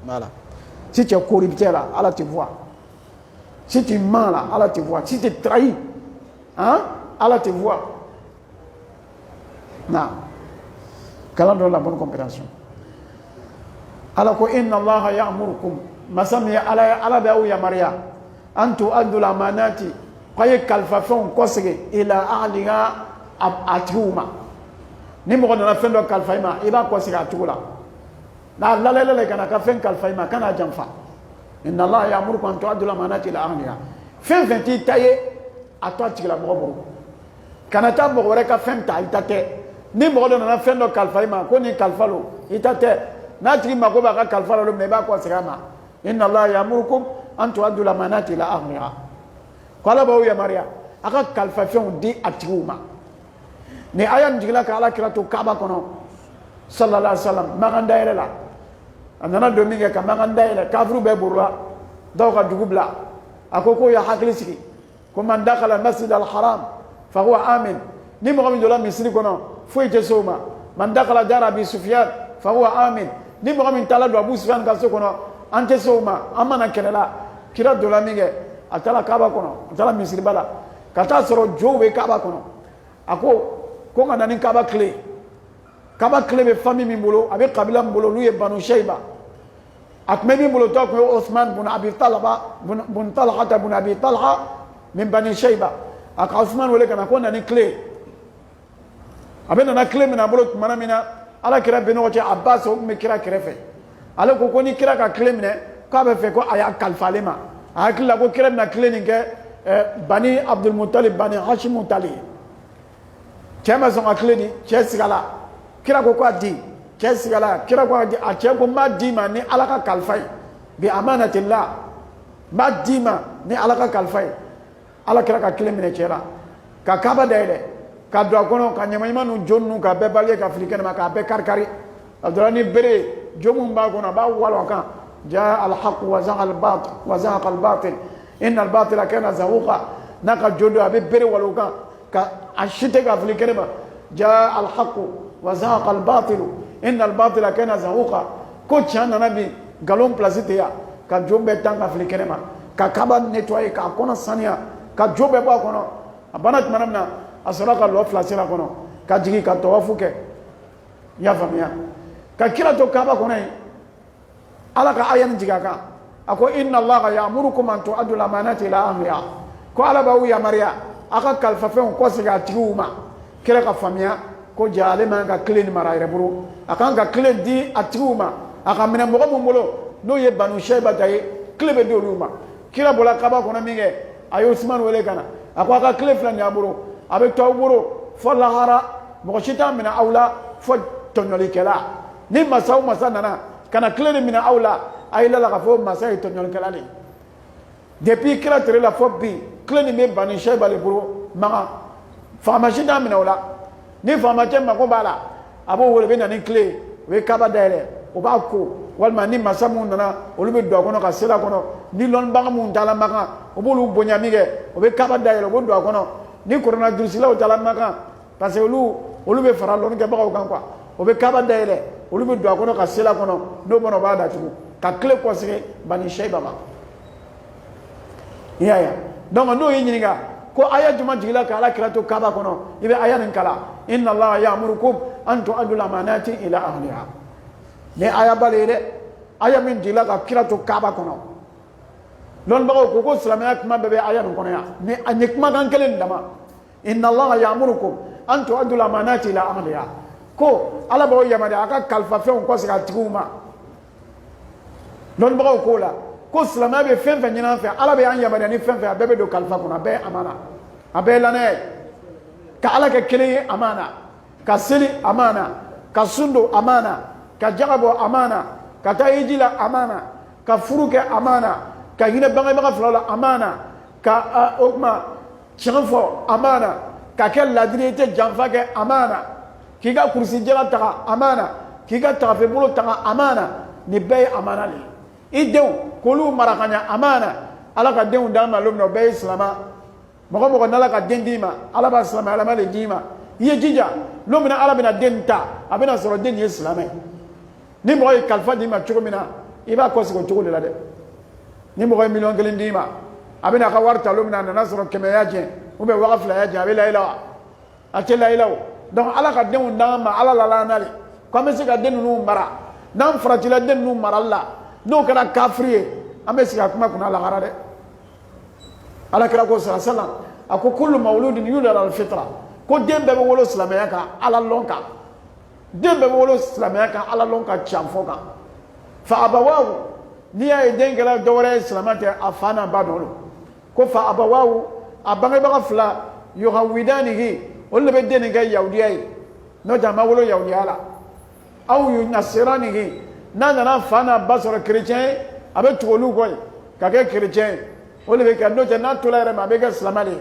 Voilà. Si tu es corrupteur là, Allah te voit. Si tu mens là, Allah te voit. Si tu trahis, hein, Allah te voit. Non. Qu'Allah donne la bonne compréhension. Allah ko inna Allah ya'murukum. Masami Allah ba ya Maria. Antu addu la manati. Qaye kalfafon kosege ila ahliha atuma. Ni mo na fen do kalfaima iba kosege atula. Na la kana ka fen kalfaima kana jamfa. Inna Allah ya'murukum an tu'addu la manati ila ahliha. Fen fenti taye atwa tigla mo kana ta mo ka fen ta itate. Ni mo na fen do kalfaima ko ni kalfalo itate. Na tigi mako ba ka kalfalo lo me ba kosege ma. Inna Allah ya'murukum an tu'addu la manati ila ahliha. Qala ba ya Maria aka kalfafion di atiuma. Ni ayan jigla ka ala kiratu Kaaba kono sallallahu alaihi wasallam maganda ere la. Anana domingue ka maganda ere kafru be burla daw ka dugubla akoko ya haklisi ko man dakhala masjid al haram fa huwa amin. Ni mo gami dola misri kono foi je soma man dakhala dar Abi Sufyan fa huwa amin. Ni mo gami tala do Abu Sufyan ka so kono ante soma amana kelela kira dola minge atala Kaaba kono atala misri bala kata soro jowe Kaaba kono ako ko ngana ni Kaaba clé be famille mimbolo avec kabila mbolo lui Banu Shayba akme mimbolo to ko Uthman bin Abi Talha bin Talha bin Abi Talha min Bani Shayba ak Uthman wala kana ko nani clé abena na clé mina bolo mana mina ala kira beno wacha Abbas o me kira krefe ala ko ni kira ka clé mine ka be fe ko aya kalfalema akila ko kira na clé ni ke Bani Abdul Muttalib Bani Hashim Muttalib kema son clé ni chesigala kira ko di chesigala kira ko di a che ko ma di ma ni alaka kalfai bi amanatillah ma di ma ni alaka kalfai ala kira ka clé mine chera ka Kaaba dele ka do kono ka nyama imanu jonnu ka be balye ka africaine ma ka be karkari adorani bere jomu ba kono ba walo kan jaa al haqq wa zaqa al batil inna al batila kana zahuqa naka jodo abe bere walo kan ka ashite ka africaine ma jaa al haqq wa zaqa al batil inna al batila kana zahuqa ko chana nabi galon placité ya ka jombe tanga africaine ma ka Kaaba nettoyer ka kono sania ka jobe ba kono abana manamna asraka lo flasera kono ka jigi ka tawafu ke ya famia ka kira to Kaaba kono ala ka ayan jiga ka ako inna Allah ya'murukum an tu'addu al-amanati ila ahliha ko ala ba ya Maria aka kalfafen ko siga tiuma kira ka famia ko jale man ka clean mara reburu aka ka clean di atiuma aka mena mo molo no ye Banu Shayba tay clé be doluma kira bola Kaaba kono minge ayo Usman wele kana ako aka clé flan ya buru avec toi buru fo lahara mo shita mina awla fo tonoli kala ni masaw masanana kana clé ni mina awla ayla la fo masay tonoli kala ni depuis kira tere la fo bi clé ni me Banu Shayba le buru ma fa machina mina wala ni fa ma tema ko bala abo wole be na ni clé we Kaaba dere o ba ko walma ni masamu nana olu be do kono ka sela kono ni lon baga mun dala maka o bolu bonya mige o be Kaaba dere o do kono ni corona drusila o dala maka parce que olu be fara lon ke baga o kan quoi o be Kaaba dere olu be do kono ka sela kono no bono ba da tugu ka clé ko sire Bani Shayba ma ya donc no yininga ko aya juma jigila ka ala kirato Kaaba kono ibe aya nin kala inna Allah ya'murukum an tu'addu al-amanati ila ahliha ne aya balere aya min jigila ka kirato Kaaba kono lon bago ko ko silamaya kuma bebe aya non kono ya ni anye kuma kan kelen dama inna allaha ya'murukum an tu'addu al-amanati ila ahliha ko ala bawo yamade aka kalfa fe on ko sika tiguma lon bago ko la ko silamaya be fen fen nyina fe ala be an yamade ni fen fen bebe do kalfa kuna be amana abe lane ka ala ke kele amana ka seli amana ka sundo amana ka jagabo amana ka tayijila amana ka furuke amana ka hina bangai baga flala amana ka okma chirfo amana ka kel ladrite janfa ke amana kiga kursi jela taga amana kiga tafe bulu taga amana ni bay amana li idew kolu marakanya amana ala ka dew dama lumno bay islama mogo nala ka dendima ala ba islama ala male dima ye jija lumna ala bina denta abina soro den islama ni mogo kalfa dima churumina iba ko ko chugule la de ni mogo million kelen dima abina ka warta lumna na nasro kemeyaje ube waqaf la yaje abila ila atela ila donc ala ka den dama ala la nali comme si ka den nu mara nam fratila den nu mara la no kana kafriye amesi ka kuma kuna la garade ala kira ko sallallahu ako kullu mawludin yulad al fitra ko dembe be wolo islamaya ka ala lonka dembe be wolo islamaya ka ala lonka chamfoka fa abawahu niya idengela dawra islamata afana badolo ko fa abawahu abange baga fla yuhawidanihi wala be deniga yawdiyai no jama wolo yawdiyala aw yunasiranihi nana fana basoro chrétien abe tolu koy ka ke chrétien wala be kan no jana tolere ma be ga islamali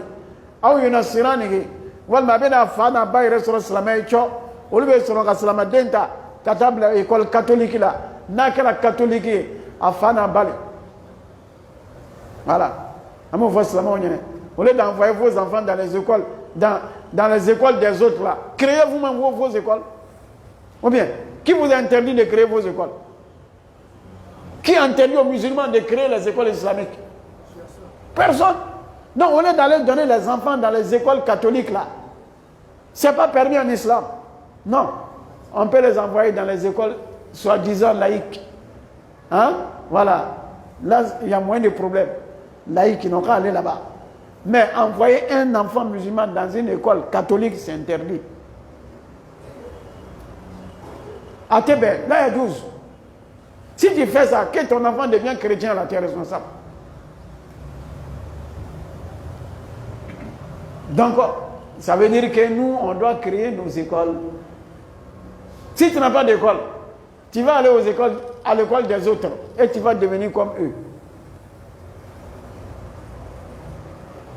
aw yunasiranihi wal ma bena fana bayre sur islamai cho wala be soro ka islama denta katabla école catholique la nakala catholique afana bali voilà amo vous islamo nyene wala d'envoyer vos enfants dans les écoles dans les écoles des autres là créez vous-même vos écoles ou bien qui vous a interdit de créer vos écoles? Qui a interdit aux musulmans de créer les écoles islamiques? Personne. Donc on est d'aller donner les enfants dans les écoles catholiques là. C'est pas permis en islam. Non. On peut les envoyer dans les écoles soi-disant laïques. Hein? Voilà. Là, il y a moins de problèmes. Laïcs, ils n'ont qu'à aller là-bas. Mais envoyer un enfant musulman dans une école catholique, c'est interdit. À Tébé, là, il y a 12. Si tu fais ça, que ton enfant devient chrétien, là, tu es responsable. Donc, ça veut dire que nous, on doit créer nos écoles. Si tu n'as pas d'école, tu vas aller aux écoles, à l'école des autres, et tu vas devenir comme eux.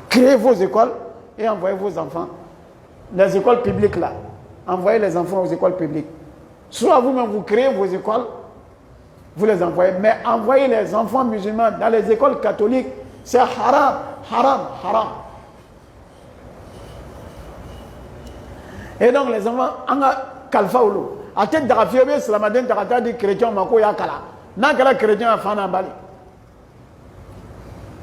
Créez vos écoles et envoyez vos enfants. Les écoles publiques, là. Envoyez les enfants aux écoles publiques. Soit vous-même, vous créez vos écoles, vous les envoyez. Mais envoyer les enfants musulmans dans les écoles catholiques, c'est haram, haram, haram. Et donc les enfants, on a kalfa olo. A tête de la fille, c'est la madame de dit chrétien, mako ya kala. N'a qu'à chrétien à fana bali.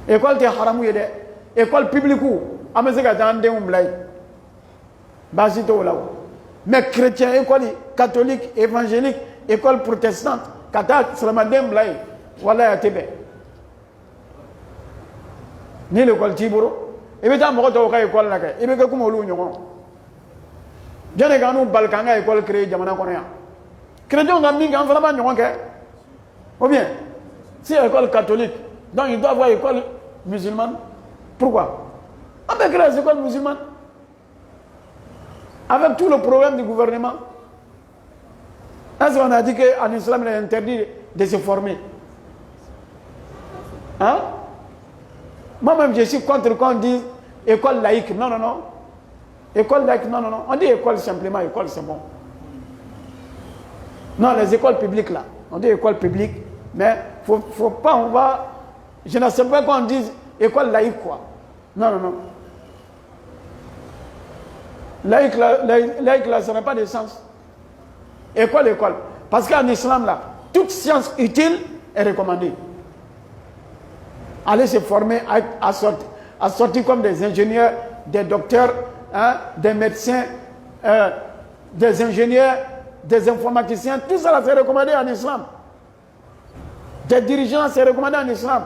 École de haram ou yede. École publique ou, à mesure que t'as un déumblai. Basito là. Mais chrétien, école catholique, évangélique, école protestante, kata slamadem blay, wala ya tebe. Ni l'école tiburo. Et bien, t'as mon toka école là. Et bien, comment on l'ouvre? J'en ai gagné Balkanga école créée Jamana Korea. Chrétien, on a mis un vraiment non que. Ou bien, si école catholique, donc il doit avoir école musulmane. Pourquoi? Avec les écoles musulmanes. Avec tout le problème du gouvernement. Est-ce qu'on a dit qu'en islam, il est interdit de se former? Hein? Moi-même, je suis contre quand on dit école laïque. Non, non, non. École laïque, non, non, non. On dit école simplement, école c'est bon. Non, les écoles publiques là. On dit école publique. Mais faut pas, on va. Je ne sais pas quand on dit école laïque quoi. Non, non, non. Laïque là, ça n'a pas de sens. École. Parce qu'en islam là, toute science utile est recommandée. Aller se former à sortir comme des ingénieurs, des docteurs, hein, des médecins, des ingénieurs, des informaticiens, tout ça c'est recommandé en islam. Des dirigeants c'est recommandé en islam.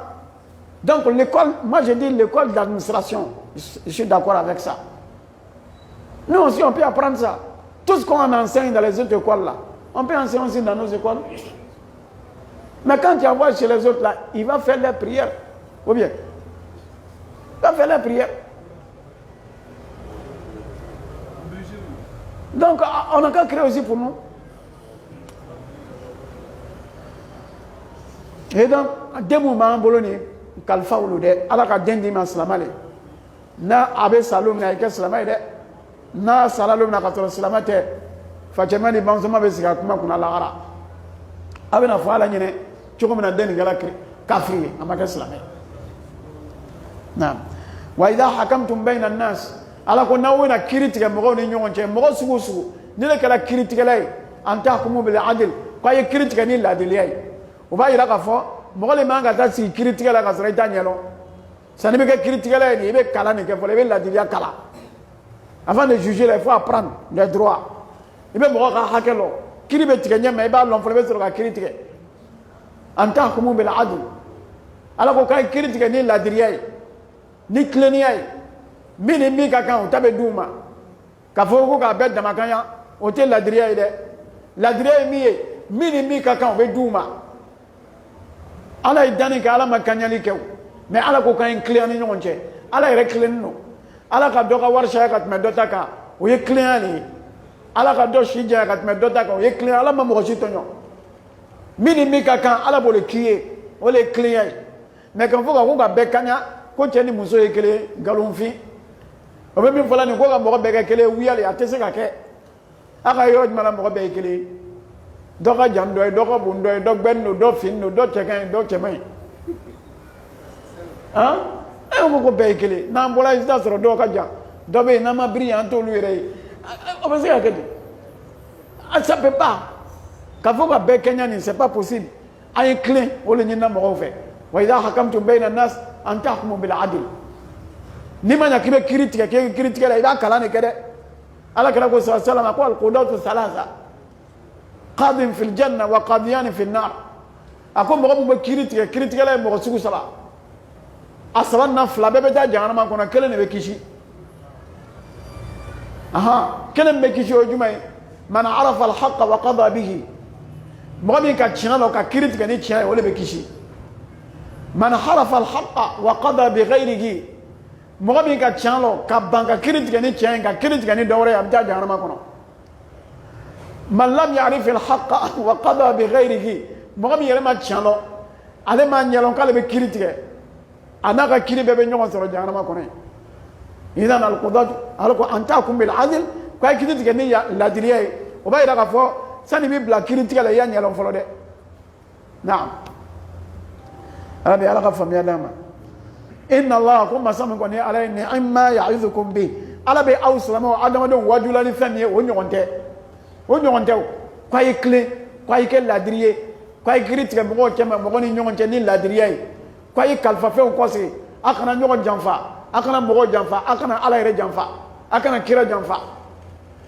Donc l'école, moi je dis l'école d'administration, je suis d'accord avec ça. Nous aussi on peut apprendre ça. Tout ce qu'on enseigne dans les autres écoles là, on peut enseigner aussi dans nos écoles. Mais quand tu envoies chez les autres là, il va faire les prières. Ou bien, il va faire les prières. Donc on a qu'à créer aussi pour nous. Et donc, des moments boloni kalfa wulude ala ka dendi ma salamale na abe salum na ike salamale na salalum na katoro salamate fajemani banzuma be siga kuma kuna lagara abe na fala nyine choko na dendi gala kafiri amaka salamale naam wa idha hakamtum bayna an-nas ala ko nawina kiritiga mo ni nyonche mo sugu sugu ni le kala kiritiga lay anta hukumu bil adl ko ye kiritiga ni ladiliyai o ba yira ka fo mo le manga ta si kiritiga la ka sura itanyelo sani be kiritiga la ni be kala ni ke fo le be ladiliya kala avant de juger il faut apprendre les droits ibe mo ka hakelo kiri be tiga nyama iba lon fo le be sura ka kiritiga anta hukumu bil adl ala ko kay kiritiga ni ladiliyai ni cleniyai mini mi ka kan o tabe duma ka fo ko ka be damakanya o te ladiliyai de ladiliyai mi mini mi ka kan o be duma ala idani ka ala makanyali kew mais ala ko kan client ni ñonche ala yere client no ala ka do ka warsha ka tme dota ka o ye client ni ala ka do shija ka tme dota ka o ye client ala ma mo ci tonyo mini mi ka kan ala bo le kiye o le client mais kan fo ka ko ka be kanya ko teni muso ye kele galonfi o be mi fola ni ko ka mo be ka kele wiyale atese ka ke aka yo mala mo be kele doka jando do ko bundo do benno do finno do tekan do chemai hein e ko be kele na mbola ista soro do ka ja do be na ma brillant to luire o be se ka kedi ça peut pas ka fo ka be kenya ni c'est pas possible ay clé o le nyina mo fe wa idha hakamtum bayna an-nas an tahkumu bil adl ni ma nyakibe critique la ida kala ne kede ala kala ko sallallahu alaihi wasallam ko al-qudatu thalatha قاض في الجنة وقاضيان في النار أكون بقوم بكريتك لا مغسوق سلا أصلا نفلا ببدا جانا ما كنا كلنا بكيشي كلنا بكيشي وجمعي من عرف الحق وقضى به مغني كتشنا لو كريتك نيتشنا ولا بكيشي من عرف الحق وقضى بغيره مغني كتشنا لو كبانك كريتك نيتشنا كريتك نيدوري أبدا جانا ما كنا من لم يعرف الحق وقضى بغيره مغمي يرما تشانلو على ما نيلون قال بكريتك انا كيري بيبي نيون سورو جانا ما كوني اذا القضاء علىكم ان تحكم بالعدل كاي كريتك ني لا دليي وباي دا فو ساني بي بلا كريتك لا يان يلون فلو دي نعم ابي على فم يا دama ان الله كما سمكوني على نعم يعظكم به على بي اوسلم ادم دون واجولاني فني ونيونته o ñogon tew ko ay clé ko ay ke ladrier ko ay critique mo ko ma mo ni ñogon te ni ladrier ko ay kalfa fe ko se akana ñogon janfa akana mo ko janfa akana ala yere janfa akana kira janfa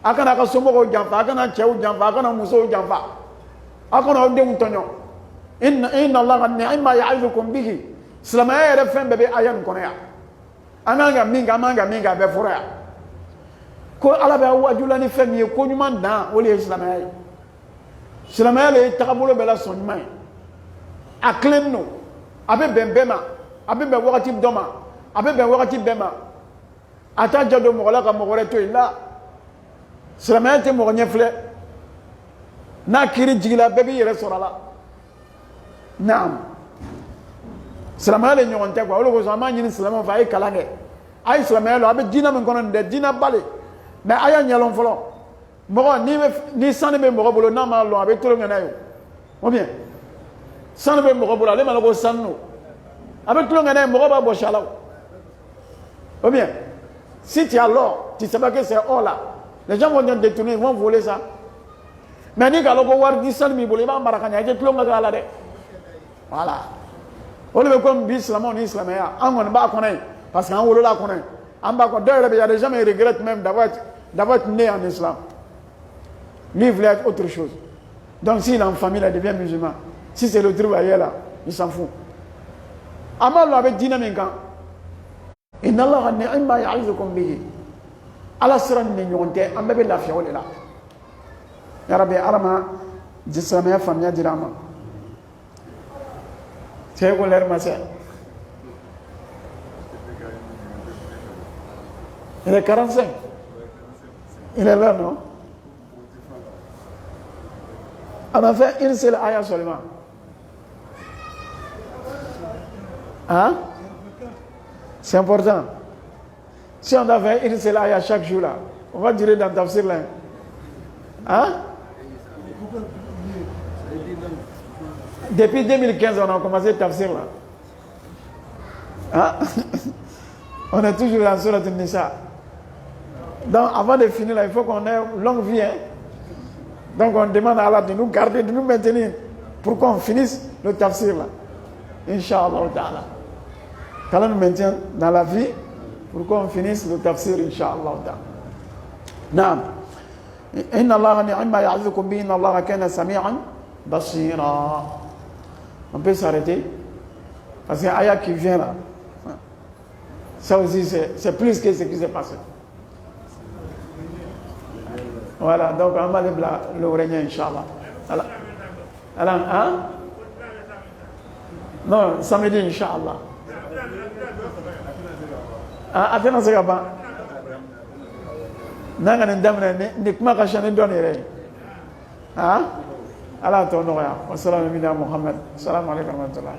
akana ka somo ko janfa akana chew janfa akana muso janfa akana o dem tonyo inna allaha ni'ma ya'idukum bihi salama yere fe bebe ayan kono ya ananga minga be fura ko ala ba wajula ni fami ko nyuma dan o le islamay le takabolo bela son nyuma aklenno abe bembema abe be wakati doma abe be wakati bema ata jado mo la ka mo gore to illa islamay te mo nyefle na kiri jigila bebe yere sorala naam islamay le nyonte kwa o lo ko sama nyini islamay fa ay kalange ay islamay lo abe dina men kono de dina bale mais aya nyalon folo mogo ni sane be mogo bolo na ma lo abe tolo ngana yo o bien sane be mogo bolo ale ma ko sanno abe tolo ngana mogo ba bo shala o bien si tu as l'or tu sais pas que c'est or là les gens vont détourner ils vont voler ça mais ni galo ko war di sane mi bolo ba marakanya je tolo ngana la de voilà o le ko bi islamon ni islamaya an won ba ko nay parce que an wolo la ko nay an ba ko d'ailleurs il y a des gens qui regrettent même d'avoir né en islam. Lui, il voulait être autre chose. Donc, s'il est en famille, il devient musulman. Si c'est le trou ailleurs, là, il s'en fout. Amal avec dynamique. Inna Allah ni'ma ya'izukum bihi. Ala siran ni nyonte ambe la fiole la. Ya Rabbi arama jisama famnya dirama. C'est quoi l'air ma sœur? Il est 45. Il est là, non? On a fait une seule ayah seulement. Hein? C'est important. Si on a fait une seule ayah chaque jour là, on va durer dans tafsir là. Hein? Depuis 2015, on a commencé tafsir là. Hein? On est toujours dans Surat An-Nisa. Donc avant de finir là, il faut qu'on ait une longue vie. Hein? Donc on demande à Allah de nous garder, de nous maintenir pour qu'on finisse le tafsir là. Inch'Allah ta'ala. Qu'Allah nous maintienne dans la vie pour qu'on finisse le tafsir, Inch'Allah ta'ala. Naam. Inna Allah ni'ma ya'azukum bi, inna Allah kana sami'an basira. On peut s'arrêter. Parce qu'il y a un ayat qui vient là. Ça aussi, c'est plus que ce qui s'est passé. Voilà, donc on va le régner, Inch'Allah. Alors, hein? Non, samedi, Inch'Allah. Attends, c'est pas. N'a pas d'âme, n'est pas caché ne donne rien. Hein? Allah t'honorer. Wa salam ala Muhammad. Salam alaikum wa rahmatullah.